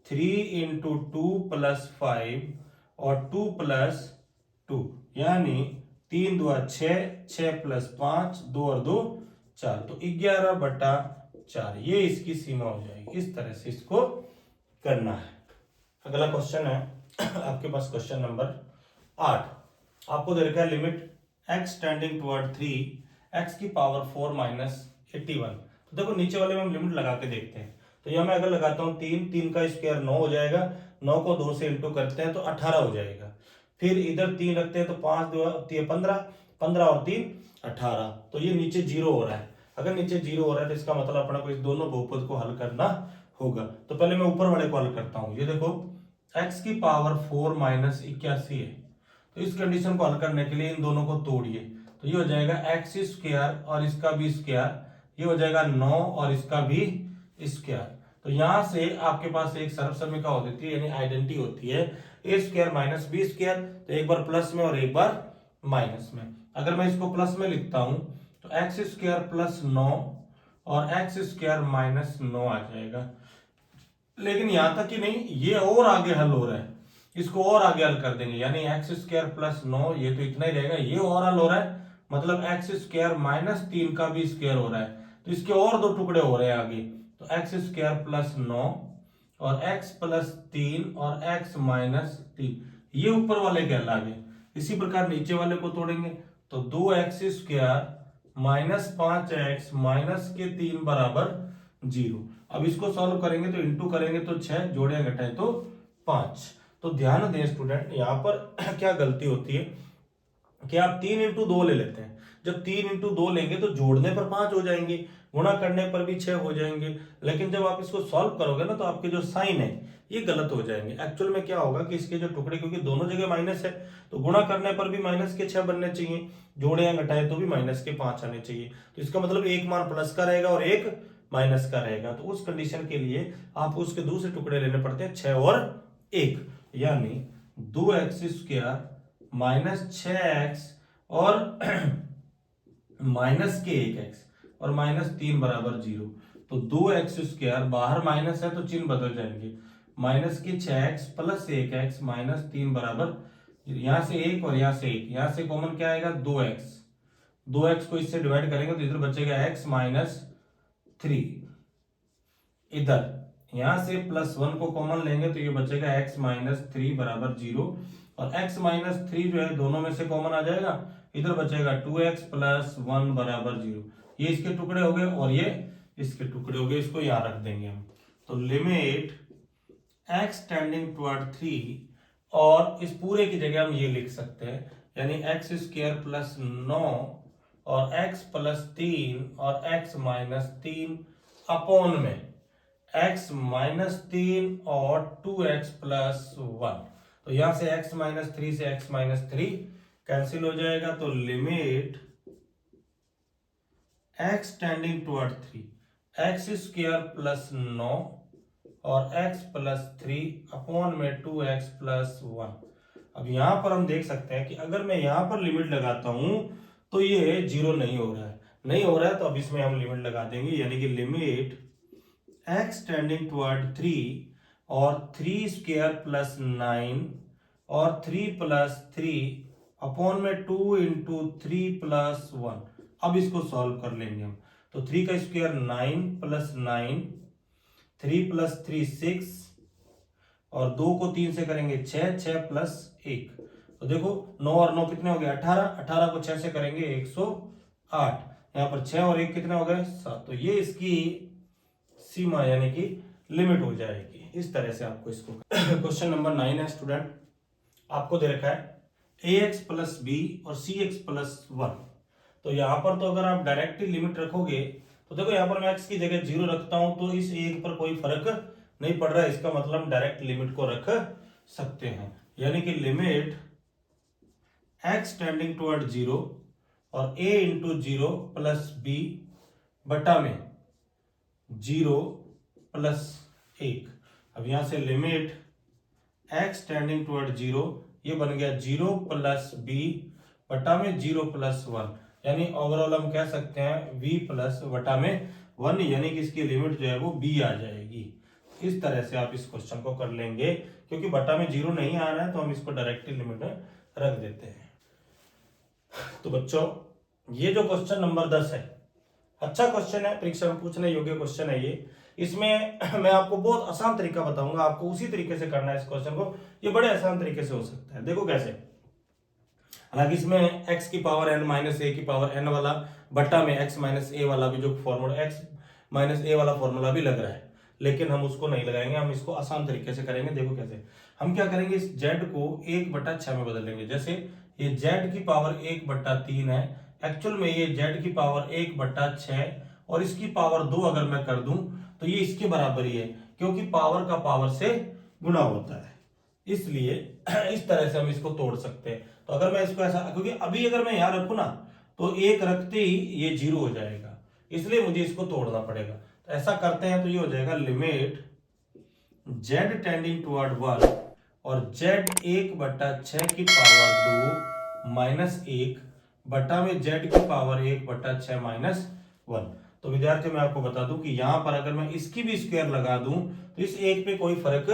A: 3 into 2 plus 5 और 2 प्लस 2, यानी 3 2 6, 6 प्लस 5, 2 और 2 4, तो 11 बटा 4, ये इसकी सीमा हो जाएगी। इस तरह से इसको करना है। अगला क्वेश्चन है आपके पास क्वेश्चन नंबर 8। आपको दे रखा है limit x tending toward 3, x की पावर 4 माइनस 81। तो देखो नीचे वाले में हम लिमिट लगा के देखते हैं, तो यहां मैं अगर लगाता हूं 3 का स्क्वायर 9 हो जाएगा, 9 को 2 से इंटू करते हैं तो 18 हो जाएगा। फिर इधर 3 रखते हैं तो 5 2 15, 15 और 3 18, तो ये नीचे 0 हो रहा है। अगर नीचे 0 हो रहा है तो इसका मतलब अपना को इस दोनों बहुपद को हल करना होगा। तो पहले मैं ऊपर वाले को हल करता हूं। ये देखो x की पावर 4 माइनस 81 है, तो इस कंडीशन को हल करने के लिए इन दोनों को तोड़िए, तो ये हो जाएगा x स्क्वायर और इसका भी स्क्वायर, ये हो जाएगा 9 और इसका भी स्क्वायर। तो यहां से आपके पास एक सर्वसमीका हो जाती है, यानी आइडेंटिटी होती है a square minus b square, तो एक बार प्लस में और एक बार माइनस में। अगर मैं इसको प्लस में लिखता हूं तो x स्क्वायर प्लस 9 और x स्क्वायर माइनस 9 आ जाएगा। लेकिन यहां तक ही नहीं, ये और आगे हल हो रहा है, इसको और आगे हल कर देंगे, यानी x स्क्वायर प्लस 9, ये तो इतना ही रहेगा, ये और हल हो रहा है, मतलब एक्स स्क्वायर माइनस 3 का भी स्क्वायर हो रहा है, तो इसके और दो टुकड़े हो रहे हैं आगे, तो एक्स स्क्वायर प्लस 9 और एक्स प्लस 3 और एक्स माइनस 3, ये ऊपर वाले कहलागे। इसी प्रकार नीचे वाले को तोड़ेंगे, तो 2x square minus 5x minus के 3 बराबर 0। अब इसको सॉल्व करेंगे तो इंटू करेंगे तो 6, जोड़े घटाए तो 5। तो ध्यान दें स्टूडेंट, यहाँ पर क्या गलती होती है कि आप 3 इंटू 2 ले लेते हैं। जब 3 इंटू 2 लेंगे तो जोड़ने पर 5 हो जाएंगे, गुणा करने पर भी 6 हो जाएंगे, लेकिन जब आप इसको सॉल्व करोगे ना तो आपके जो साइन है ये गलत हो जाएंगे। एक्चुअल में क्या होगा कि इसके जो टुकड़े, क्योंकि दोनों जगह माइनस है, तो गुणा करने पर भी माइनस के 6 बनने चाहिए, जोड़े या घटाए तो भी माइनस के 5 आने चाहिए। तो इसका मतलब एक मान प्लस का रहेगा और एक माइनस का रहेगा। तो उस कंडीशन के लिए आप उसके दूसरे टुकड़े लेने पड़ते हैं 6 और 1, यानी 2x स्क्वायर माइनस 6x और माइनस के 1x और माइनस 3 बराबर 0। तो 2x स्क्वायर, बाहर माइनस है तो चिन्ह बदल जाएंगे, माइनस के 6x प्लस 1x माइनस 3 बराबर, यहां से 1 और यहां से 1, यहां से कॉमन क्या आएगा 2x, 2x को इससे डिवाइड करेंगे तो इधर बचेगा x माइनस 3, इधर यहां से प्लस 1 को कॉमन लेंगे तो ये बचेगा x माइनस 3 बराबर 0, और x माइनस 3 जो है दोनों में से कॉमन आ जाएगा, इधर बचेगा 2x प्लस 1 बराबर 0। ये इसके टुकड़े हो गए और ये इसके टुकड़े हो गए, इसको यहां रख देंगे हम। तो लिमिट x टेंडिंग टुवर्ड 3, और इस पूरे की जगह हम ये लिख सकते हैं, यानी x स्क्वायर प्लस 9 और x प्लस 3 और x माइनस 3 अपॉन में x माइनस 3 और 2x प्लस 1। तो यहां से x माइनस 3 से x माइनस 3 कैंसिल हो जाएगा, तो limit x tending toward 3, x square plus 9 और x प्लस 3 अपॉन में 2x प्लस 1। अब यहां पर हम देख सकते हैं कि अगर मैं यहां पर लिमिट लगाता हूं तो ये 0 नहीं हो रहा है, नहीं हो रहा है, तो अब इसमें हम लिमिट लगा देंगे, यानी कि लिमिट x टेंडिंग टुवर्ड 3 और 3 स्क्वायर प्लस 9 और 3 प्लस 3 अपॉन में 2 इंटू 3 प्लस 1। अब इसको सॉल्व कर लेंगे हम, तो 3 का स्क्वायर 9 प्लस 9, 3 प्लस 3 6, और 2 को 3 से करेंगे 6, 6 प्लस 1, तो देखो 9 और 9 कितने हो गए 18, 18 को 6 से करेंगे 108, यहाँ पर 6 और 1 कितने हो गए 7। तो ये इसकी सीमा यानी कि लिमिट हो जाएगी। इस तरह से आपको इसको क्वेश्चन नंबर 9 है स्टूडेंट, आपको दे रखा है ax प्लस बी और cx प्लस 1। तो यहाँ पर तो अगर आप डायरेक्टली लिमिट रखोगे तो देखो यहाँ पर मैं x की जगह 0 रखता हूं तो इस एक पर कोई फर्क नहीं पड़ रहा है, इसका मतलब डायरेक्ट लिमिट को रख सकते हैं, यानी कि लिमिट x टेंडिंग टुवर्ड 0 और a इंटू 0 प्लस बी बटा में 0 प्लस 1। अब यहां से लिमिट x टेंडिंग टुवर्ड 0, ये बन गया 0 प्लस बी बटा में 0 प्लस 1, यानी ओवरऑल हम कह सकते हैं v प्लस बटा में 1, यानी कि इसकी लिमिट जो है वो b आ जाएगी। इस तरह से आप इस क्वेश्चन को कर लेंगे, क्योंकि बटा में 0 नहीं आ रहा है तो हम इसको डायरेक्टली लिमिट में रख देते हैं। तो बच्चों ये जो क्वेश्चन नंबर 10 है, अच्छा क्वेश्चन है, परीक्षा में पूछने योग्य क्वेश्चन है ये। इसमें मैं आपको बहुत आसान तरीका बताऊंगा, आपको उसी तरीके से करना है इस क्वेश्चन को, ये बड़े आसान तरीके से हो सकता है। देखो कैसे, हालांकि इसमें x की पावर n माइनस ए की पावर n वाला बट्टा में x माइनस ए वाला भी जो फॉर्मूला x माइनस ए वाला फॉर्मूला भी लग रहा है, लेकिन हम उसको नहीं लगाएंगे, हम इसको आसान तरीके से करेंगे। देखो कैसे, हम क्या करेंगे, इस z को 1/6 में बदल लेंगे। जैसे ये z की पावर 1/3 है, एक्चुअल में ये z की पावर 1/6 और इसकी पावर 2 अगर मैं कर दूं तो ये इसके बराबर ही है, क्योंकि पावर का पावर से गुणा होता है, इसलिए इस तरह से हम इसको तोड़ सकते हैं। तो अगर मैं इसको ऐसा, क्योंकि अभी अगर मैं यहां रखूं ना तो एक रखते ही ये 0 हो जाएगा, इसलिए मुझे इसको तोड़ना पड़ेगा। तो ऐसा करते हैं तो ये हो जाएगा लिमिट z टेंडिंग टुवर्ड 1 और z 1/6 की पावर 2 माइनस 1 बटा में z की पावर 1/6 माइनस 1। तो विद्यार्थी मैं आपको बता दूं कि यहां पर अगर मैं इसकी भी स्क्वायर लगा दूं तो इस एक पे कोई फर्क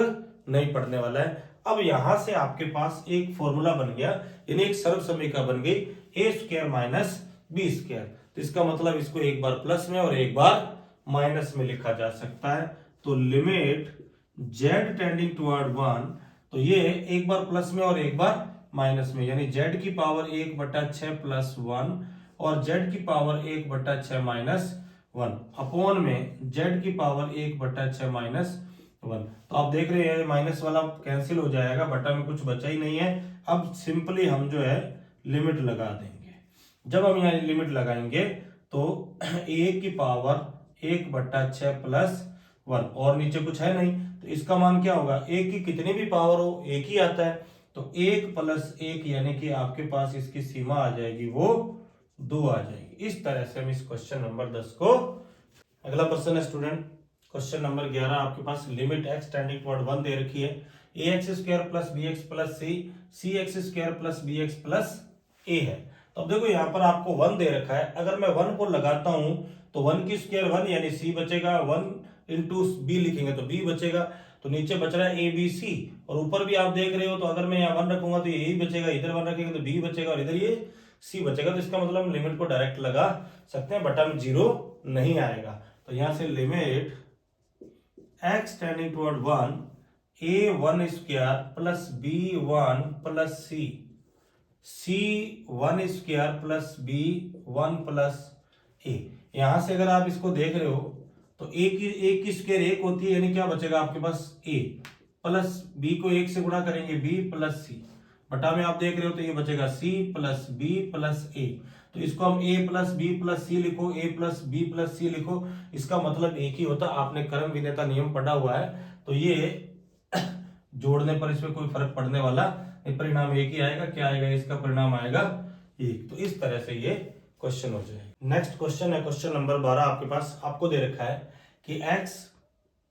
A: नहीं पड़ने वाला है। अब यहां से आपके पास एक फॉर्मूला बन गया, यानी एक सर्व समीकरण बन गई a square minus B square. तो इसका मतलब इसको एक बार प्लस में और एक बार माइनस में लिखा जा सकता है। तो लिमिट जेड टेंडिंग टुवर्ड 1, तो ये एक बार प्लस में और एक बार माइनस में, यानी जेड की पावर 1/6 प्लस 1 और जेड की पावर 1/6 माइनस 1 अपॉन में जेड की पावर 1/6 माइनस 1। तो आप देख रहे हैं माइनस वाला कैंसिल हो जाएगा, बटा में कुछ बचा ही नहीं है। अब सिंपली हम जो है लिमिट लगा देंगे। जब हम यहाँ लिमिट लगाएंगे तो एक की पावर 1/6 प्लस 1 और नीचे कुछ है नहीं, तो इसका मान क्या होगा, एक की कितनी भी पावर हो एक ही आता है। तो 1 + 1 यानी कि आपके पास इसकी सीमा आ जाएगी वो 2 आ जाएगी। इस तरह से हम इस क्वेश्चन नंबर 10 को। अगला क्वेश्चन है स्टूडेंट क्वेश्चन नंबर 11 आपके पास लिमिट x टेंडिंग टुवर्ड 1 दे रखी है। ax² + bx + c, cx² + bx + a है। तो अब देखो यहाँ पर आपको 1 दे रखा है, अगर मैं 1 को लगाता हूं तो 1 की स्क्वायर 1 यानी c बचेगा, 1 × b लिखेंगे तो b बचेगा। तो नीचे बच रहा है a b c और ऊपर भी आप देख रहे हो, तो अगर मैं यहाँ 1 रखूंगा तो ये a बचेगा, इधर 1 रखेंगे तो b बचेगा और इधर ये c बचेगा। तो इसका मतलब हम लिमिट को डायरेक्ट लगा सकते हैं, बटा में 0 नहीं आएगा। तो यहां से limit x tending toward 1 a1² + b1 + c, c1² + b1 + a। यहां से अगर आप इसको देख रहे हो तो एक की स्क्वायर 1 होती है, यानी क्या बचेगा आपके पास a प्लस b को 1 से गुणा करेंगे b + c, बटा में आप देख रहे हो तो ये बचेगा c + b + a। तो इसको हम a + b + c लिखो, a + b + c लिखो, इसका मतलब एक ही होता। आपने क्रम विधेयता नियम पढ़ा हुआ है, तो ये जोड़ने पर इसमें कोई फर्क पड़ने वाला नहीं, परिणाम एक ही आएगा। क्या आएगा, इसका परिणाम आएगा 1। तो इस तरह से ये क्वेश्चन हो जाएगा। नेक्स्ट क्वेश्चन है क्वेश्चन नंबर 12 आपके पास, आपको दे रखा है कि x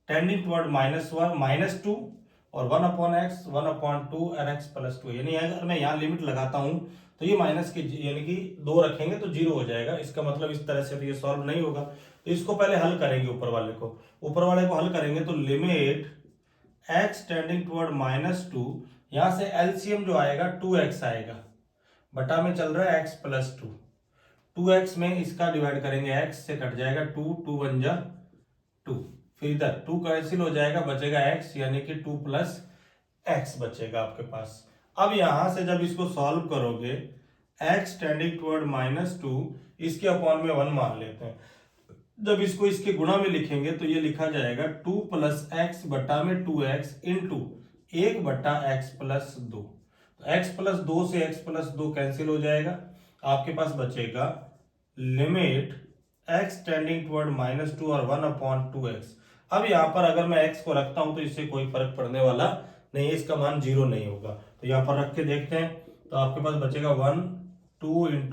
A: टेंडिंग टुवर्ड -2 और 1/x 1/2 और x + 2, यानी अगर मैं यहाँ लिमिट लगाता हूं तो ये माइनस के यानी कि 2 रखेंगे तो 0 हो जाएगा। इसका मतलब इस तरह से तो ये सॉल्व नहीं होगा। तो इसको पहले हल करेंगे, ऊपर वाले को हल करेंगे। तो लिमिट x टेंडिंग टुवर्ड -2, यहां से एलसीएम जो आएगा 2x आएगा, बटा में चल रहा है x + 2, 2x में इसका डिवाइड करेंगे, x से कट जाएगा 2, 2 × 2, फिर इधर 2 कैंसिल हो जाएगा, बचेगा x यानी कि 2 + x बचेगा आपके पास। अब यहां से जब इसको सॉल्व करोगे x टेंडिंग टुवर्ड -2, इसके अपॉन में 1 मान लेते हैं। जब इसको इसके गुणा में लिखेंगे तो ये लिखा जाएगा 2 + x बटा में 2x इंटू 1/x + 2। तो x + 2 से x + 2 कैंसिल हो जाएगा, आपके पास बचेगा लिमिट x टेंडिंग टुवर्ड -2 और 1/2x। अब यहाँ पर अगर मैं x को रखता हूं तो इससे कोई फर्क पड़ने वाला नहीं है, इसका मान 0 नहीं होगा। तो यहाँ पर रख के देखते हैं, तो आपके पास बचेगा 1 2 × -2,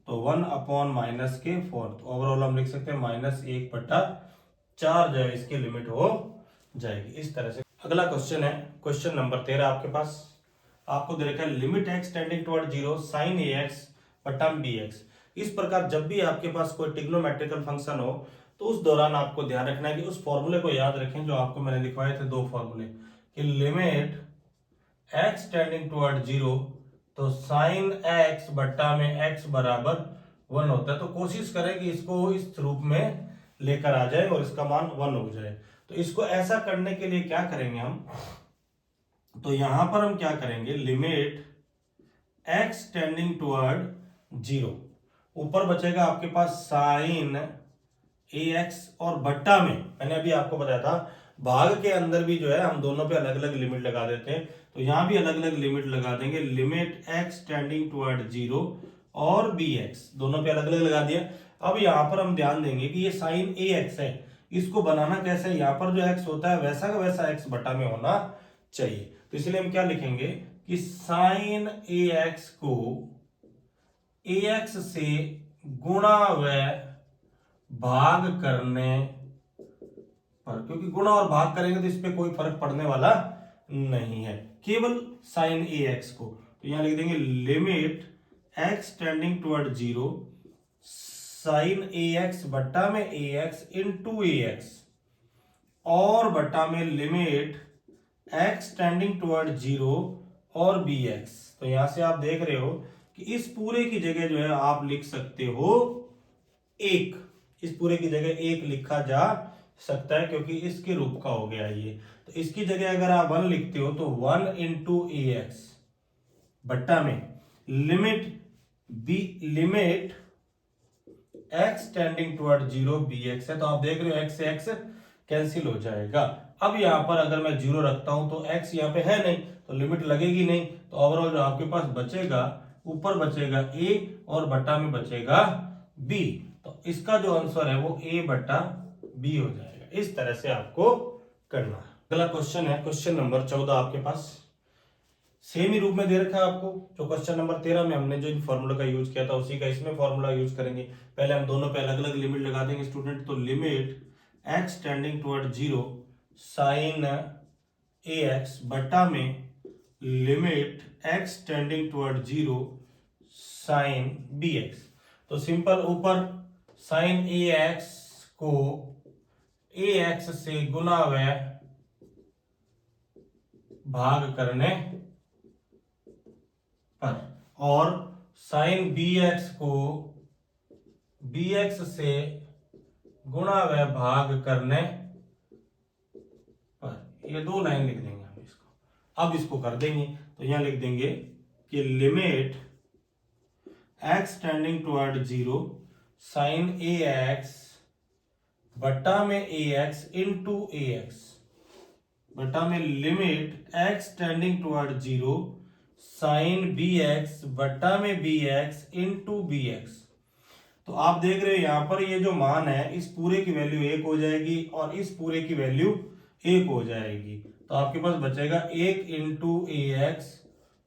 A: तो 1/-4। तो ओवरऑल हम लिख सकते हैं -1/4 जो है इसकी लिमिट हो जाएगी। इस तरह से अगला क्वेश्चन है क्वेश्चन नंबर 13 आपके पास, आपको दे रखा है limit x tending toward 0 sin ax बटा bx। इस प्रकार जब भी आपके पास कोई ट्रिग्नोमेट्रिकल फंक्शन हो तो उस दौरान आपको ध्यान रखना है कि उस फॉर्मूले को याद रखें जो आपको मैंने लिखवाए थे, 2 फॉर्मूले, कि लिमिट x टेंडिंग टुवर्ड 0, तो sin x बटा में x बराबर 1 होता है। तो कोशिश करें कि इसको इस रूप में लेकर आ जाए और इसका मान 1 हो जाए। तो इसको ऐसा करने के लिए क्या करेंगे हम, तो यहां पर हम क्या करेंगे, लिमिट x टेंडिंग टुवर्ड 0, ऊपर बचेगा आपके पास sin ax और बट्टा में मैंने अभी आपको बताया था भाग के अंदर भी जो है हम दोनों पे अलग अलग लिमिट लगा देते हैं, तो यहां भी अलग अलग लिमिट लगा देंगे। लिमिट x टेंडिंग टुवर्ड 0 और bx दोनों पे अलग अलग लगा दिया। अब यहां पर हम ध्यान देंगे कि ये sin ax है, इसको बनाना कैसे है, यहां पर जो x होता है वैसा का वैसा x बटा में होना चाहिए। तो इसलिए हम क्या लिखेंगे कि sin ax को ax से गुणा व भाग करने पर, क्योंकि गुणा और भाग करेंगे तो इस पे कोई फर्क पड़ने वाला नहीं है, केवल sin ax को। तो यहां लिख देंगे limit x tending toward 0 sin ax बटा में ax इंटू ax और बटा में लिमिट x टेंडिंग टुवर्ड 0 और bx। तो यहां से आप देख रहे हो कि इस पूरे की जगह जो है आप लिख सकते हो 1, इस पूरे की जगह 1 लिखा जा सकता है क्योंकि इसके रूप का हो गया ये। तो इसकी जगह अगर आप 1 लिखते हो तो 1 इंटू ए एक्स बट्टा में limit x tending toward 0 bx है। तो आप देख रहे हो x से x कैंसिल हो जाएगा। अब यहां पर अगर मैं 0 रखता हूं तो x यहां पे है नहीं तो लिमिट लगेगी नहीं, तो ओवरऑल जो आपके पास बचेगा, ऊपर बचेगा a और बट्टा में बचेगा b। तो इसका जो आंसर है वो a बट्टा b हो जाएगा। इस तरह से आपको करना है। अगला क्वेश्चन है क्वेश्चन नंबर 14 आपके पास सेम ही रूप में दे रखा है आपको। जो क्वेश्चन नंबर 13 में हमने जो इन फॉर्मूला का यूज किया था उसी का इसमें फॉर्मूला यूज करेंगे। पहले हम दोनों पे अलग अलग लिमिट लगा देंगे स्टूडेंट। तो limit x tending toward 0 sine ए एक्स बट्टा में limit x tending toward 0 sine B x. तो सिंपल ऊपर साइन ए एक्स को ए एक्स से गुना व भाग करने पर और साइन बी एक्स को बी एक्स से गुणा व भाग करने पर। ये 2 लाइन लिख देंगे हम इसको। अब इसको कर देंगे तो यहां लिख देंगे कि limit x tending toward 0 sine ए एक्स बट्टा में a x into a x बट्टा में limit x tending toward 0 sine B x बट्टा में b x into b x. तो आप देख रहे हो यहां पर ये जो मान है इस पूरे की वैल्यू 1 हो जाएगी और इस पूरे की वैल्यू 1 हो जाएगी। तो आपके पास बचेगा 1 इंटू ए एक्स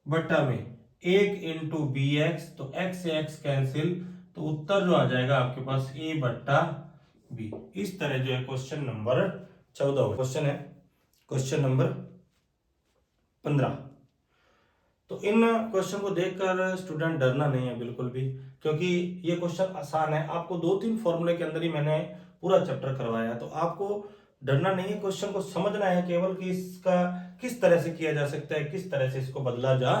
A: बट्टा में 1 इंटू बी एक्स। तो x से x कैंसिल, तो उत्तर जो आ जाएगा आपके पास a बट्टा b। इस तरह जो है क्वेश्चन नंबर 14 क्वेश्चन है क्वेश्चन नंबर 15। तो इन क्वेश्चन को देखकर स्टूडेंट डरना नहीं है बिल्कुल भी, क्योंकि ये क्वेश्चन आसान है। आपको 2-3 फॉर्मूले के अंदर ही मैंने पूरा चैप्टर करवाया है, तो आपको डरना नहीं है। क्वेश्चन को समझना है केवल कि इसका किस तरह से किया जा सकता है, किस तरह से इसको बदला जा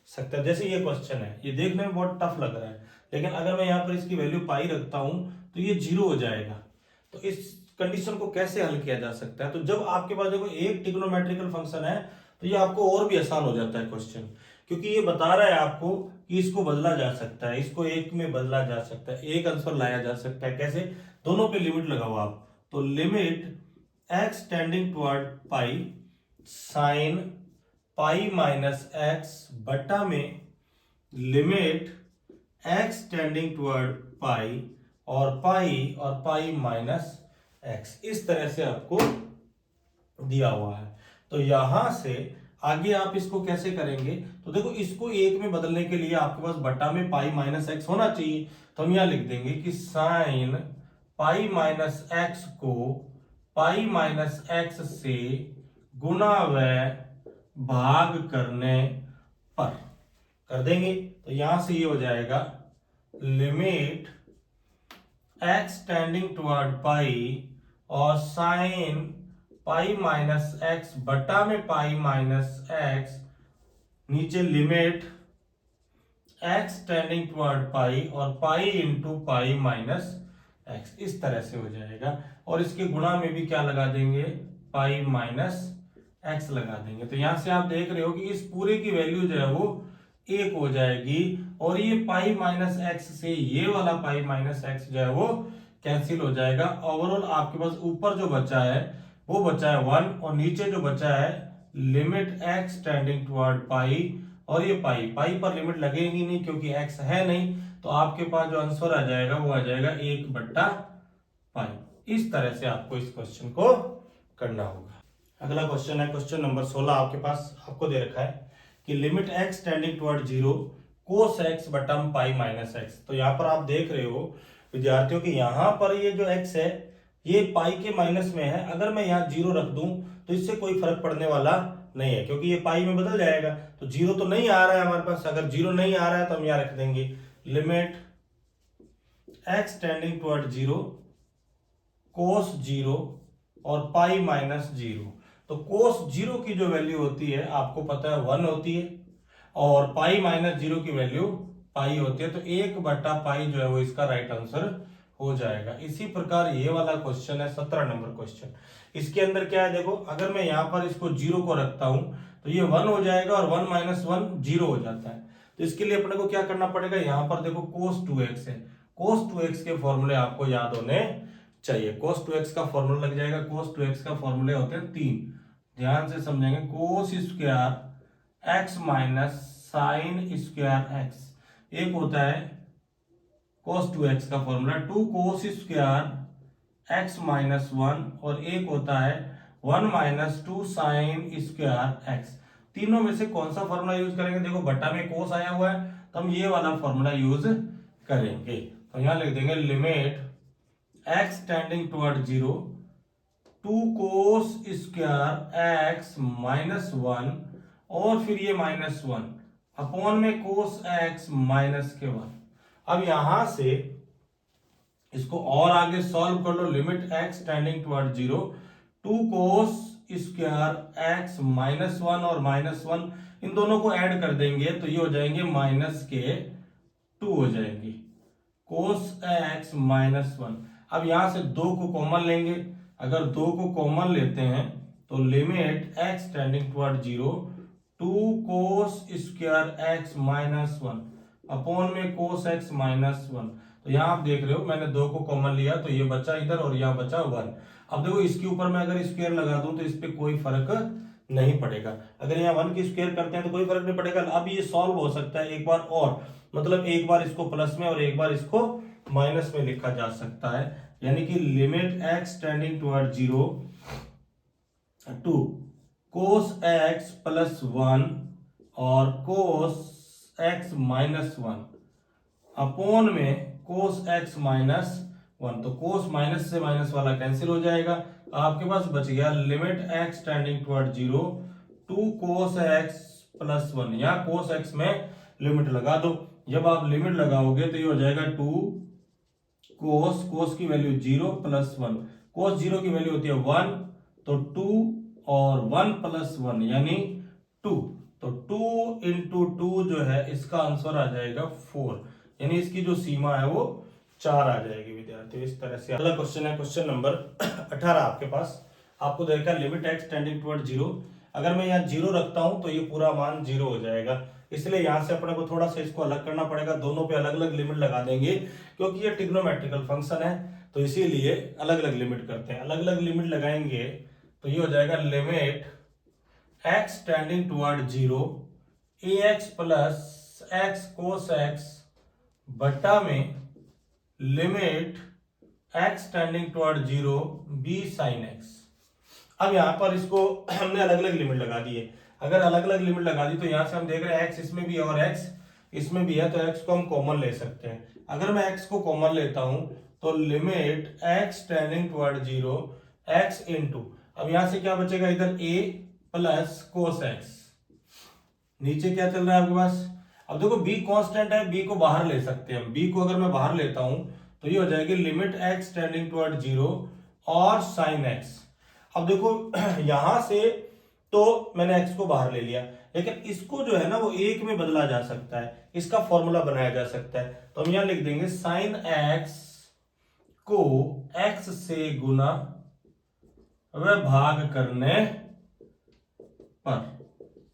A: सकता है। जैसे ये क्वेश्चन है, ये देखने में बहुत टफ लग रहा है, लेकिन अगर मैं यहाँ पर इसकी वैल्यू पाई रखता हूं तो ये 0 हो जाएगा। तो इस कंडीशन को कैसे हल किया जा सकता है? तो जब आपके पास देखो एक ट्रिग्नोमेट्रिकल फंक्शन है तो ये आपको और भी आसान हो जाता है क्वेश्चन, क्योंकि ये बता रहा है आपको कि इसको बदला जा सकता है, इसको एक में बदला जा सकता है, एक आंसर लाया जा सकता है। कैसे? दोनों पे लिमिट लगाओ आप। तो limit x tending toward pi sine pi minus x बट्टा में लिमिट x टेंडिंग टुवर्ड पाई और पाई माइनस एक्स। इस तरह से आपको दिया हुआ है। तो यहां से आगे आप इसको कैसे करेंगे? तो देखो इसको एक में बदलने के लिए आपके पास बट्टा में पाई माइनस एक्स होना चाहिए। तो हम यहां लिख देंगे कि साइन पाई माइनस एक्स को पाई माइनस एक्स से गुणा व भाग करने पर कर देंगे। तो यहां से ये हो जाएगा लिमिट x टेंडिंग टुवर्ड पाई और साइन पाई माइनस एक्स बटा में पाई माइनस एक्स, नीचे लिमिट x टेंडिंग टुवर्ड पाई और pi into pi minus x. इस तरह से हो जाएगा। और इसके गुणा में भी क्या लगा देंगे? पाई माइनस एक्स लगा देंगे। तो यहां से आप देख रहे हो कि इस पूरे की वैल्यू जो है वो 1 हो जाएगी और ये पाई माइनस एक्स से ये वाला पाई माइनस एक्स जो है वो कैंसिल हो जाएगा। ओवरऑल आपके पास ऊपर जो बचा है वो बचा है 1 और नीचे जो बचा है लिमिट x टेंडिंग टुवर्ड पाई और ये पाई पर लिमिट लगेगी नहीं क्योंकि x है नहीं। तो आपके पास जो आंसर आ जाएगा वो आ जाएगा 1 बट्टा पाई। इस तरह से आपको इस क्वेश्चन को करना होगा। अगला क्वेश्चन है क्वेश्चन नंबर 16 आपके पास। आपको दे रखा है कि लिमिट x टेंडिंग टुवर्ड 0 कोस x बटा पाई माइनस एक्स। तो यहाँ पर आप देख रहे हो विद्यार्थियों कि यहाँ पर ये जो x है ये पाई के माइनस में है। अगर मैं यहाँ 0 रख दूं तो इससे कोई फर्क पड़ने वाला नहीं है क्योंकि ये पाई में बदल जाएगा। तो 0 तो नहीं आ रहा है हमारे पास। अगर 0 नहीं आ रहा है तो हम यहाँ रख देंगे लिमिट x टेंडिंग टुवर्ड 0 कोस 0 और पाई माइनस 0। तो कोस 0 की जो वैल्यू होती है आपको पता है 1 होती है और पाई माइनस 0 की वैल्यू पाई होती है, तो 1/पाई जो है वो इसका राइट आंसर हो जाएगा। इसी प्रकार ये वाला क्वेश्चन है 17 नंबर क्वेश्चन। इसके अंदर क्या है देखो, अगर मैं यहाँ पर इसको 0 को रखता हूं तो ये 1 हो जाएगा और 1 माइनस 1 0 हो जाता है। तो इसके लिए अपने को क्या करना पड़ेगा, यहाँ पर देखो cos 2x है, cos 2x के फॉर्मूले आपको याद होने चाहिए। cos 2x का फॉर्मूला लग जाएगा, cos 2x का फॉर्मूले होते हैं 3, ध्यान से समझेंगे। cos square x minus sine square x, एक होता है cos 2x का formula 2 cos square x minus 1, और एक होता है 1 माइनस 2 साइन स्क्वायर x। तीनों में से कौन सा फॉर्मूला यूज करेंगे, देखो बट्टा में cos आया हुआ है तो हम ये वाला फॉर्मूला यूज करेंगे। तो यहां लिख देंगे limit x tending toward 0 2 cos square x minus 1, और फिर ये माइनस 1 अपॉन में cos x माइनस के 1। अब यहां से इसको और आगे सॉल्व कर लो, limit x tending toward 0 2 cos square x minus 1 और माइनस 1, इन दोनों को ऐड कर देंगे तो ये हो जाएंगे माइनस के 2 हो जाएंगे cos x माइनस 1। अब यहां से 2 को कॉमन लेंगे, अगर 2 को कॉमन लेते हैं तो limit x tending toward 0 2 cos square x minus 1 upon में cos x माइनस 1। तो यहाँ आप देख रहे हो मैंने 2 को कॉमन लिया तो ये बचा इधर और यहाँ बचा 1। अब देखो इसके ऊपर मैं अगर स्क्वायर लगा दूं तो इस पे कोई फर्क नहीं पड़ेगा, अगर यहाँ 1 की स्क्वायर करते हैं तो कोई फर्क नहीं पड़ेगा। अब ये सॉल्व हो सकता है एक बार और, मतलब एक बार इसको प्लस में और एक बार इसको माइनस में लिखा जा सकता है, यानी कि limit x tending toward 0 2 cos x plus 1 और cos x माइनस 1 अपॉन में cos x माइनस 1। तो cos माइनस से माइनस वाला कैंसिल हो जाएगा, आपके पास बच गया limit x tending toward 0 2 cos x plus 1। यहाँ cos x में लिमिट लगा दो, जब आप लिमिट लगाओगे तो ये हो जाएगा 2 cos की वैल्यू 0 प्लस 1, cos 0 की वैल्यू होती है 1, तो 2 और 1 प्लस 1 यानी 2, तो 2 इंटू 2 जो है इसका आंसर आ जाएगा 4, यानी इसकी जो सीमा है वो 4 आ जाएगी विद्यार्थियों। इस तरह से अगला क्वेश्चन है क्वेश्चन नंबर 18 आपके पास, आपको देखा लिमिट x टेंडिंग टुवर्ड 0, अगर मैं यहाँ 0 रखता हूं तो ये पूरा मान 0 हो जाएगा, इसलिए यहां से अपने को थोड़ा सा इसको अलग करना पड़ेगा, दोनों पे अलग अलग लिमिट लगा देंगे क्योंकि ये ट्रिग्नोमेट्रिकल फंक्शन है, तो इसीलिए अलग अलग लिमिट करते हैं। अलग अलग लिमिट लगाएंगे तो ये हो जाएगा limit x tending toward 0 ax plus x cos x बट्टा में limit x tending toward 0 b sin x। अब यहां पर इसको हमने अलग अलग लिमिट लगा दी है, अगर अलग अलग लिमिट लगा दी तो यहां से हम देख रहे हैं x इसमें भी है और x इसमें भी है, तो x को हम कॉमन ले सकते हैं। अगर मैं x को कॉमन लेता हूं तो limit x tending toward 0 x into, अब यहां से क्या बचेगा, इधर a प्लस cos x, नीचे क्या चल रहा है आपके पास, अब देखो b कांस्टेंट है, b को बाहर ले सकते हैं हम, b को अगर मैं बाहर लेता हूं तो ये हो जाएगी लिमिट x टेंडिंग टुवर्ड 0 और sin x। अब देखो यहां से तो मैंने x को बाहर ले लिया, लेकिन इसको जो है ना वो एक में बदला जा सकता है, इसका फॉर्मूला बनाया जा सकता है, तो हम यहां लिख देंगे sin x को x से गुना व भाग करने पर,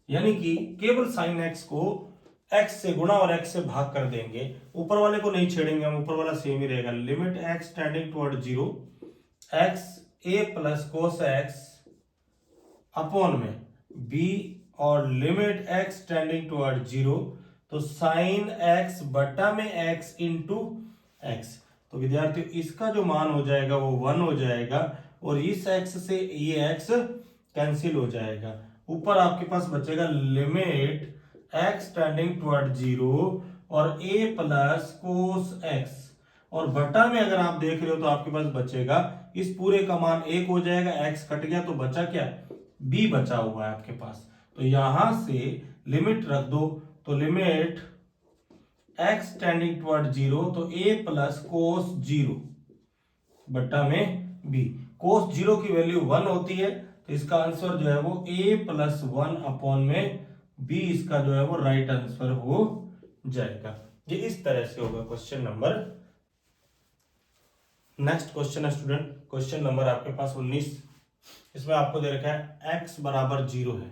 A: यानी कि केवल sin x को x से गुणा और x से भाग कर देंगे, ऊपर वाले को नहीं छेड़ेंगे हम, ऊपर वाला सेम ही रहेगा। Limit x tending toward 0 x a plus cos x upon में b और लिमिट x टेंडिंग टुवर्ड 0 तो sin x बटा में x इंटू x। तो विद्यार्थियों इसका जो मान हो जाएगा वो 1 हो जाएगा और इस x से ये x कैंसिल हो जाएगा, ऊपर आपके पास बचेगा लिमिट x टेंडिंग टुवर्ड 0 और a प्लस cos x, और बटा में अगर आप देख रहे हो तो आपके पास बचेगा इस पूरे का मान 1 हो जाएगा, x कट गया तो बचा क्या, b बचा हुआ है आपके पास, तो यहां से लिमिट रख दो, तो लिमिट x टेंडिंग टुवर्ड 0 तो a प्लस cos 0 बटा में b, cos 0 की वैल्यू 1 होती है तो इसका आंसर जो है वो a प्लस 1 अपॉन में b, इसका जो है वो राइट आंसर हो जाएगा। ये इस तरह से होगा क्वेश्चन नंबर। नेक्स्ट क्वेश्चन है स्टूडेंट, क्वेश्चन नंबर आपके पास 19। इसमें आपको दे रखा है x बराबर 0 है।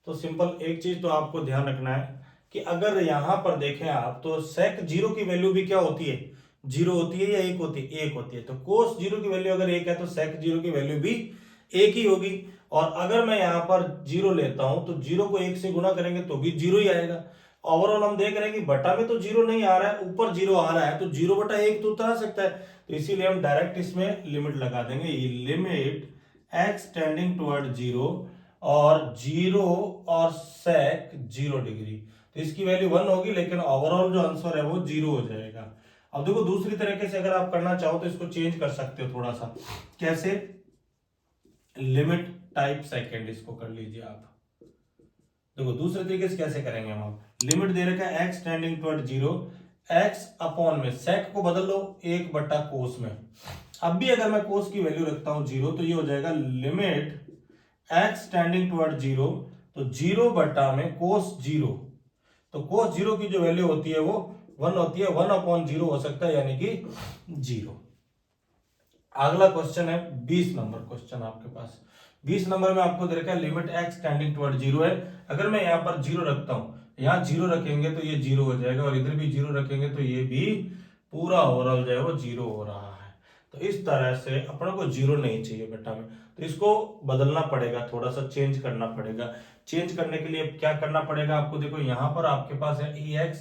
A: तो सिंपल एक चीज तो आपको ध्यान रखना है कि अगर यहां पर देखें आप तो sec 0 की वैल्यू भी क्या होती है, 0 होती है या 1 होती है, 1 होती है। तो cos 0 की वैल्यू अगर 1 है तो sec 0 की वैल्यू भी 1 ही होगी। और अगर मैं यहां पर 0 लेता हूं तो 0 को 1 से गुणा करेंगे तो भी 0 ही आएगा। ओवरऑल हम देख रहे हैं कि बटा में तो 0 नहीं आ रहा है, ऊपर 0 आ रहा है, तो 0/1 तो उतर आ सकता है। तो इसीलिए हम डायरेक्ट इसमें लिमिट लगा देंगे, ये लिमिट x टेंडिंग टुवर्ड 0 और 0 और sec 0 डिग्री। तो इसकी वैल्यू 1 होगी, लेकिन ओवरऑल जो आंसर है वो 0 हो जाएगा। अब देखो दूसरी तरीके से अगर आप करना चाहो तो इसको चेंज कर सकते हो थोड़ा सा। कैसे? लिमिट टाइप सेकेंड इसको कर लीजिए आप। देखो दूसरे तरीके से कैसे करेंगे हम, लिमिट दे रखा है x tending toward 0, x upon में sec को बदल लो 1/cos में। अब भी अगर मैं cos की वैल्यू रखता हूं 0 तो ये हो जाएगा लिमिट x टेंडिंग टुवर्ड 0, तो 0 बटा में cos 0। तो cos 0 की जो वैल्यू होती है वो 1 होती है, 1/0 हो सकता है, यानी कि 0। अगला क्वेश्चन है 20 नंबर क्वेश्चन आपके पास। 20 नंबर में आपको दे रखा है लिमिट x टेंडिंग टुवर्ड 0 है। अगर मैं यहाँ पर 0 रखता हूं, यहाँ 0 रखेंगे तो ये 0 हो जाएगा, और इधर भी 0 रखेंगे तो ये भी पूरा ओवरऑल जो है वो 0 हो रहा है। तो इस तरह से अपने को 0 नहीं चाहिए बेटा में, तो इसको बदलना पड़ेगा, थोड़ा सा चेंज करना पड़ेगा। चेंज करने के लिए क्या करना पड़ेगा आपको, देखो यहाँ पर आपके पास है ex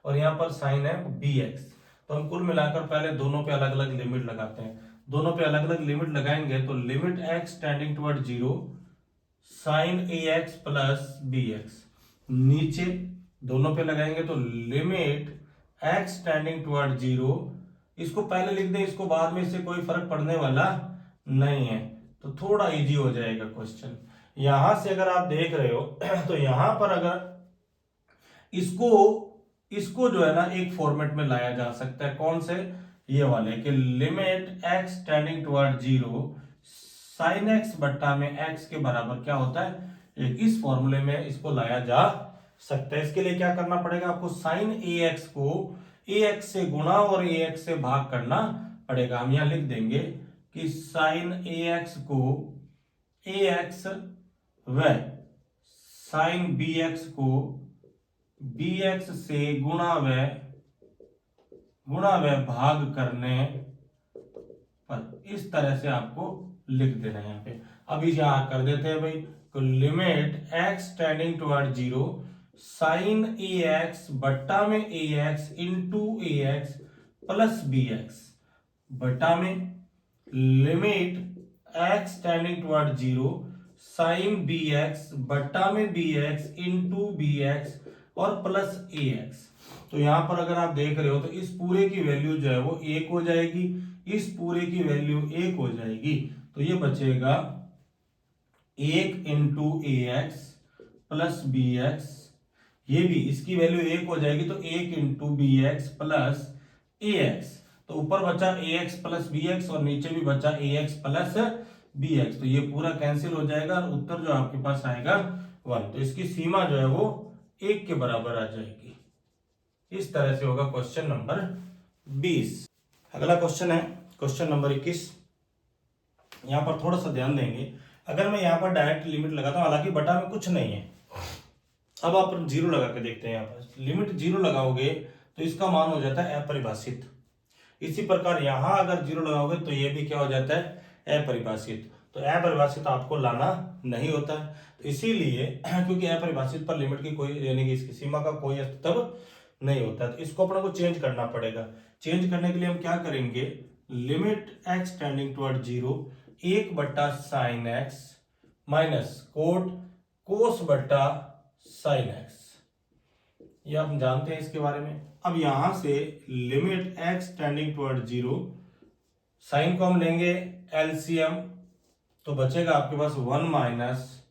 A: और यहाँ पर साइन है bx। तो हम कुल मिलाकर पहले दोनों पे अलग अलग लिमिट लगाते हैं। दोनों पे अलग अलग लिमिट लगाएंगे तो limit x tending toward 0 sine ax plus bx, नीचे दोनों पे लगाएंगे तो लिमिट x टेंडिंग टुवर्ड 0, इसको पहले लिख दें, इसको बाद में, इससे कोई फर्क पड़ने वाला नहीं है, तो थोड़ा इजी हो जाएगा क्वेश्चन। यहां से अगर आप देख रहे हो तो यहां पर अगर इसको इसको जो है ना एक फॉर्मेट में लाया जा सकता है, कौन से, ये वाले, कि limit x tending toward 0 sine x बट्टा में x के बराबर क्या होता है, एक इस फॉर्मूले में इसको लाया जा सकता है। इसके लिए क्या करना पड़ेगा आपको, साइन ax को ax से गुणा और ax से भाग करना पड़ेगा। हम यहां लिख देंगे कि साइन ax को ax व साइन bx को bx से गुणा व भाग करने पर, इस तरह से आपको लिख देना है यहाँ पे। अब इसे यहां कर देते हैं भाई, तो limit x tending toward 0 sine ax बट्टा में ax into ax plus bx बट्टा में limit x tending toward 0 sine bx बट्टा में bx इंटू bx और प्लस ax। तो यहां पर अगर आप देख रहे हो तो इस पूरे की वैल्यू जो है वो 1 हो जाएगी, इस पूरे की वैल्यू 1 हो जाएगी, तो ये बचेगा 1 इंटू ax प्लस bx, ये भी इसकी वैल्यू 1 हो जाएगी, तो 1 इंटू bx प्लस ax। तो ऊपर बचा ax प्लस bx और नीचे भी बचा ax प्लस bx, तो ये पूरा कैंसिल हो जाएगा और उत्तर जो आपके पास आएगा 1। तो इसकी सीमा जो है वो 1 के बराबर आ जाएगी। इस तरह से होगा क्वेश्चन नंबर 20। अगला क्वेश्चन है क्वेश्चन नंबर 21। यहां पर थोड़ा सा ध्यान देंगे, अगर मैं यहां पर डायरेक्ट लिमिट लगाता हूं, हालांकि बटा में कुछ नहीं है, अब आप 0 लगा के देखते हैं। यहां पर लिमिट 0 लगाओगे तो इसका मान हो जाता है अपरिभाषित। इसी प्रकार यहां अगर 0 लगाओगे तो ये भी क्या हो जाता है, अपरिभाषित। तो अपरिभाषित आपको लाना नहीं होता है, तो इसीलिए क्योंकि अपरिभाषित पर लिमिट की कोई, यानी कि इसकी सीमा का कोई अस्तित्व नहीं होता, तो इसको अपने को चेंज करना पड़ेगा। चेंज करने के लिए हम क्या करेंगे, लिमिट x टेंडिंग टुवर्ड 0 1 बट्टा साइन एक्स माइनस कोट कोस बट्टा साइन एक्स, ये हम जानते हैं इसके बारे में। अब यहां से limit x tending toward 0, sine को हम लेंगे एलसीएम, तो बचेगा आपके पास 1 माइनस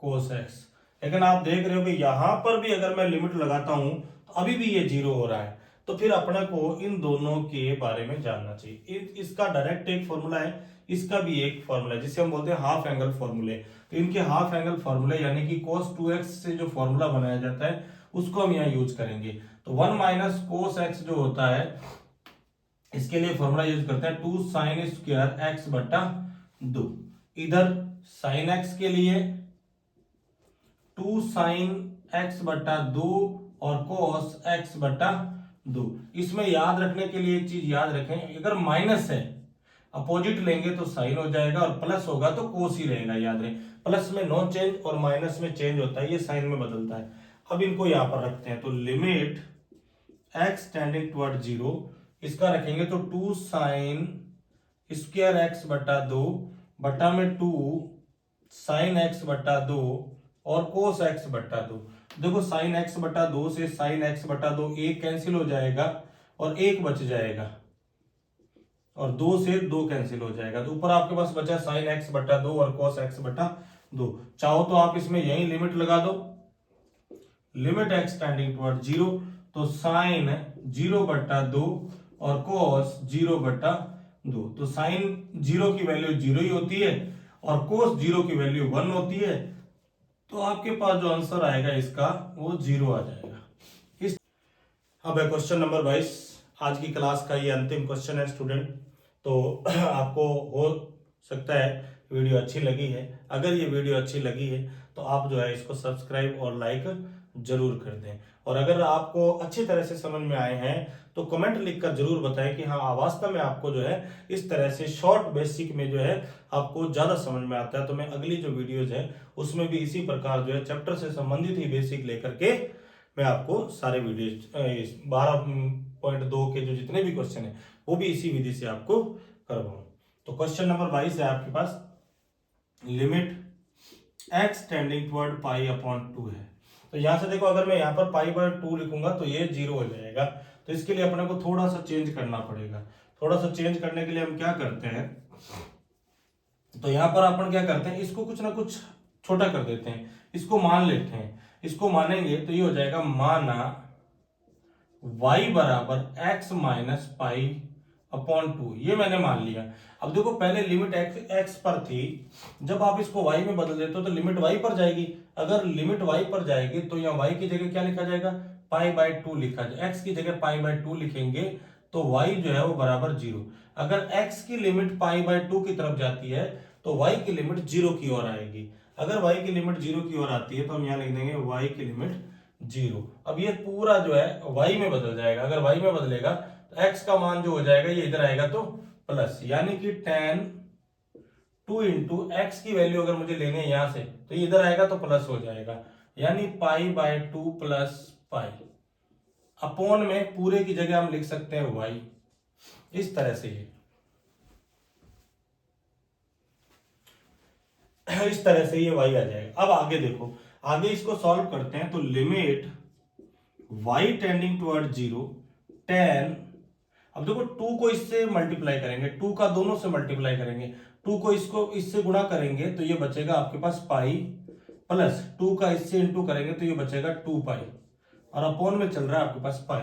A: कोस एक्स। लेकिन आप देख रहे हो कि यहां पर भी अगर मैं लिमिट लगाता हूं तो अभी भी ये 0 हो रहा है, तो फिर अपने को इन दोनों के बारे में जानना चाहिए। इसका डायरेक्ट एक फॉर्मूला है, इसका भी एक फॉर्मूला है जिसे हम बोलते हैं हाफ एंगल फॉर्मूले। तो इनके हाफ एंगल फॉर्मूले यानी कि cos 2x से जो फॉर्मूला बनाया जाता है उसको हम यहाँ यूज करेंगे। तो 1 माइनस कोस एक्स जो होता है, इसके लिए फॉर्मूला यूज करते हैं 2 साइन स्क्वायर एक्स बटा 2। इधर साइन एक्स के लिए 2 साइन एक्स बटा 2 और कोस एक्स बटा 2। इसमें याद रखने के लिए एक चीज याद रखें, अगर माइनस है अपोजिट लेंगे तो साइन हो जाएगा और प्लस होगा तो कोस ही रहेगा। याद रहे, प्लस में नो चेंज और माइनस में चेंज होता है, ये साइन में बदलता है। अब इनको यहां पर रखते हैं, तो लिमिट एक्स टेंडिंग टुवर्ड 0, इसका रखेंगे तो 2 साइन स्क्वायर एक्स बटा 2 बटा में 2 साइन एक्स बटा 2 और कोस एक्स बटा 2। देखो साइन एक्स बटा 2 से साइन एक्स बटा 2 एक कैंसिल हो जाएगा और एक बच जाएगा, और 2 से 2 कैंसिल हो जाएगा, तो ऊपर आपके पास बचा साइन एक्स बटा 2 और कोस एक्स बटा 2। चाहो तो आप इसमें यही लिमिट लगा दो, लिमिट एक्स टेंडिंग टुवर्ड 0, तो साइन 0 बटा 2 और कोस 0 बटा 2। तो साइन 0 की वैल्यू 0 ही होती है और कोस 0 की वैल्यू 1 होती है, तो आपके पास जो आंसर आएगा इसका वो 0 आ जाएगा। इस अब है क्वेश्चन नंबर 22, आज की क्लास का ये अंतिम क्वेश्चन है स्टूडेंट। तो आपको हो सकता है वीडियो अच्छी लगी है, अगर ये वीडियो अच्छी लगी है तो आप जो है इसको सब्सक्राइब और लाइक जरूर कर दें, और अगर आपको अच्छी तरह से समझ में आए हैं तो कमेंट लिखकर जरूर बताएं कि हाँ वास्तव में आपको जो है इस तरह से शॉर्ट बेसिक में जो है आपको ज्यादा समझ में आता है। तो मैं अगली जो वीडियोज है उसमें भी इसी प्रकार जो है चैप्टर से संबंधित ही बेसिक लेकर के मैं आपको सारे वीडियो 12.2 के जो जितने भी क्वेश्चन है वो भी इसी विधि से आपको करवाऊं। तो क्वेश्चन नंबर 22 है आपके पास, limit x tending toward pi upon 2 है। तो यहां से देखो, अगर मैं यहां पर पाई बाय 2 लिखूंगा तो ये 0 हो जाएगा, तो इसके लिए अपने को थोड़ा सा चेंज करना पड़ेगा। थोड़ा सा चेंज करने के लिए हम क्या करते हैं, तो यहां पर अपन क्या करते हैं, इसको कुछ ना कुछ छोटा कर देते हैं, इसको मान लेते हैं। इसको मानेंगे तो ये हो जाएगा माना y बराबर x माइनस पाई अपॉन 2, ये मैंने मान लिया। अब देखो पहले लिमिट x पर थी, जब आप इसको y में बदल देते हो तो लिमिट y पर जाएगी। अगर लिमिट y पर जाएगी तो यहाँ y की जगह क्या लिखा जाएगा, पाई बाय 2 लिखा जाएगा। x की जगह पाई बाय 2 लिखेंगे तो y जो है वो बराबर 0। अगर x की लिमिट पाई बाय 2 की तरफ जाती है तो y की लिमिट 0 की ओर आएगी। अगर y की लिमिट 0 की ओर आती है तो हम यहाँ लिख देंगे y की लिमिट 0। अब ये पूरा जो है y में बदल जाएगा। अगर y में बदलेगा तो x का मान जो हो जाएगा ये इधर आएगा तो प्लस, यानी कि tan 2 इंटू एक्स की वैल्यू अगर मुझे लेनी है यहां से तो ये इधर आएगा तो प्लस हो जाएगा, यानी pi by 2 plus pi upon में पूरे की जगह हम लिख सकते हैं y। इस तरह से इस तरह से ये y आ जाएगा। अब आगे देखो, आगे इसको सॉल्व करते हैं, तो limit y tending toward 0 tan, अब देखो 2 को इससे मल्टीप्लाई करेंगे, 2 का दोनों से मल्टीप्लाई करेंगे, 2 को इसको इससे गुणा करेंगे तो ये बचेगा आपके पास पाई, प्लस 2 का इससे इंटू करेंगे तो ये बचेगा 2 पाई, और अपॉन में चल रहा है आपके पास पाई।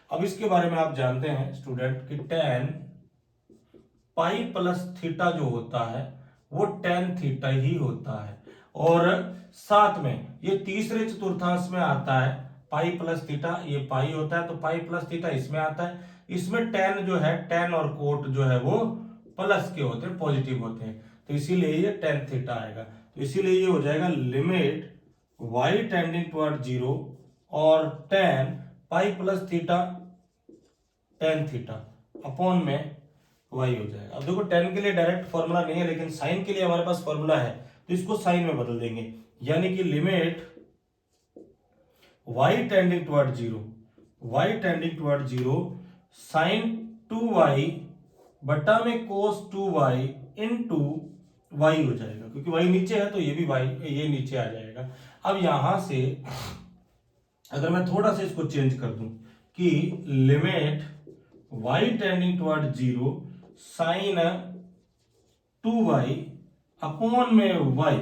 A: अब इसके बारे में आप जानते हैं स्टूडेंट कि tan पाई प्लस थीटा जो होता है वो tan थीटा ही होता है, और साथ में ये तीसरे चतुर्थांश में आता है पाई प्लस थीटा, ये पाई होता है तो पाई प्लस थीटा इसमें आता है। इसमें tan जो है, tan और कोट जो है वो प्लस के होते हैं, पॉजिटिव होते हैं, तो इसीलिए ये tan थीटा आएगा। तो इसीलिए ये हो जाएगा लिमिट y टेंडिंग टुवर्ड 0 और tan pi plus theta tan theta upon में y हो जाएगा। अब देखो tan के लिए डायरेक्ट फॉर्मूला नहीं है, लेकिन साइन के लिए हमारे पास फॉर्मूला है, तो इसको साइन में बदल देंगे, यानी कि limit y tending toward 0, y tending toward 0 sine 2y बटा में कोस 2y इनटू y हो जाएगा, क्योंकि y नीचे है तो ये भी y ये नीचे आ जाएगा। अब यहां से अगर मैं थोड़ा सा इसको चेंज कर दूं कि limit y tending toward 0 sine 2y upon में y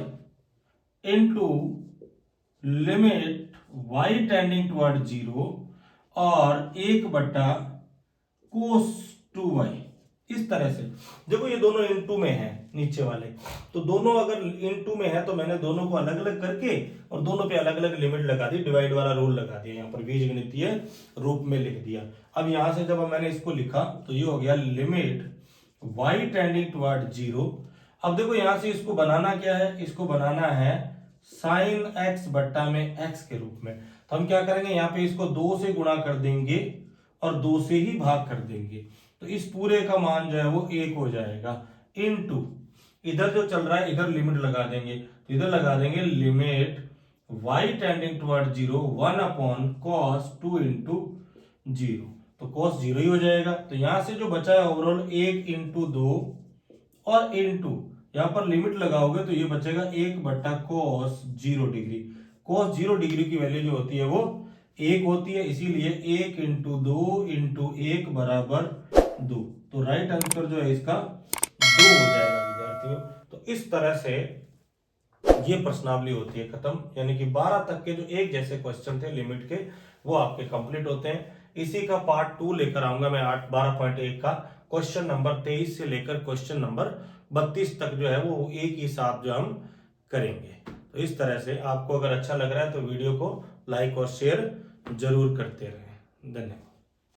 A: into limit y tending toward 0 और 1 बटा कोस 2y, इस तरह से। देखो ये दोनों इनटू में है, नीचे वाले। तो दोनों अगर इनटू में है तो मैंने दोनों को अलग अलग करके और दोनों पे अलग अलग लिमिट लगा दी, डिवाइड वाला रूल लगा दिया, यहाँ पर बीजगणितीय रूप में लिख दिया। अब यहां से जब मैंने इसको लिखा तो ये हो गया लिमिट y टेंडिंग टुवर्ड 0। अब देखो यहां से इसको बनाना क्या है, इसको बनाना है साइन x बट्टा में x के रूप में। तो हम क्या करेंगे, यहाँ पे इसको 2 से गुणा कर देंगे और 2 से ही भाग कर देंगे, तो इस पूरे का मान जो है वो 1 हो जाएगा। इनटू इधर जो चल रहा है इधर लिमिट लगा देंगे, तो इधर लगा देंगे limit y tending toward 0 1 upon cos 2 into 0, तो cos 0 ही हो जाएगा। तो यहां से जो बचा है ओवरऑल 1 इंटू 2 और इंटू यहां पर लिमिट लगाओगे तो ये बचेगा 1 बट्टा cos 0 डिग्री। cos 0 डिग्री की वैल्यू जो होती है वो 1 होती है, इसीलिए 1 इंटू 2 इंटू 1 बराबर 2। तो राइट आंसर जो है इसका 2 हो जाएगा विद्यार्थियों। तो इस तरह से ये प्रश्नावली होती है खत्म, यानी कि 12 तक के जो एक जैसे क्वेश्चन थे लिमिट के वो आपके कंप्लीट होते हैं। इसी का पार्ट 2 लेकर आऊंगा मैं 12.1 का क्वेश्चन नंबर 23 से लेकर क्वेश्चन नंबर 32 तक जो है वो एक ही साथ जो हम करेंगे। तो इस तरह से आपको अगर अच्छा लग रहा है तो वीडियो को लाइक और शेयर जरूर करते रहें। धन्यवाद।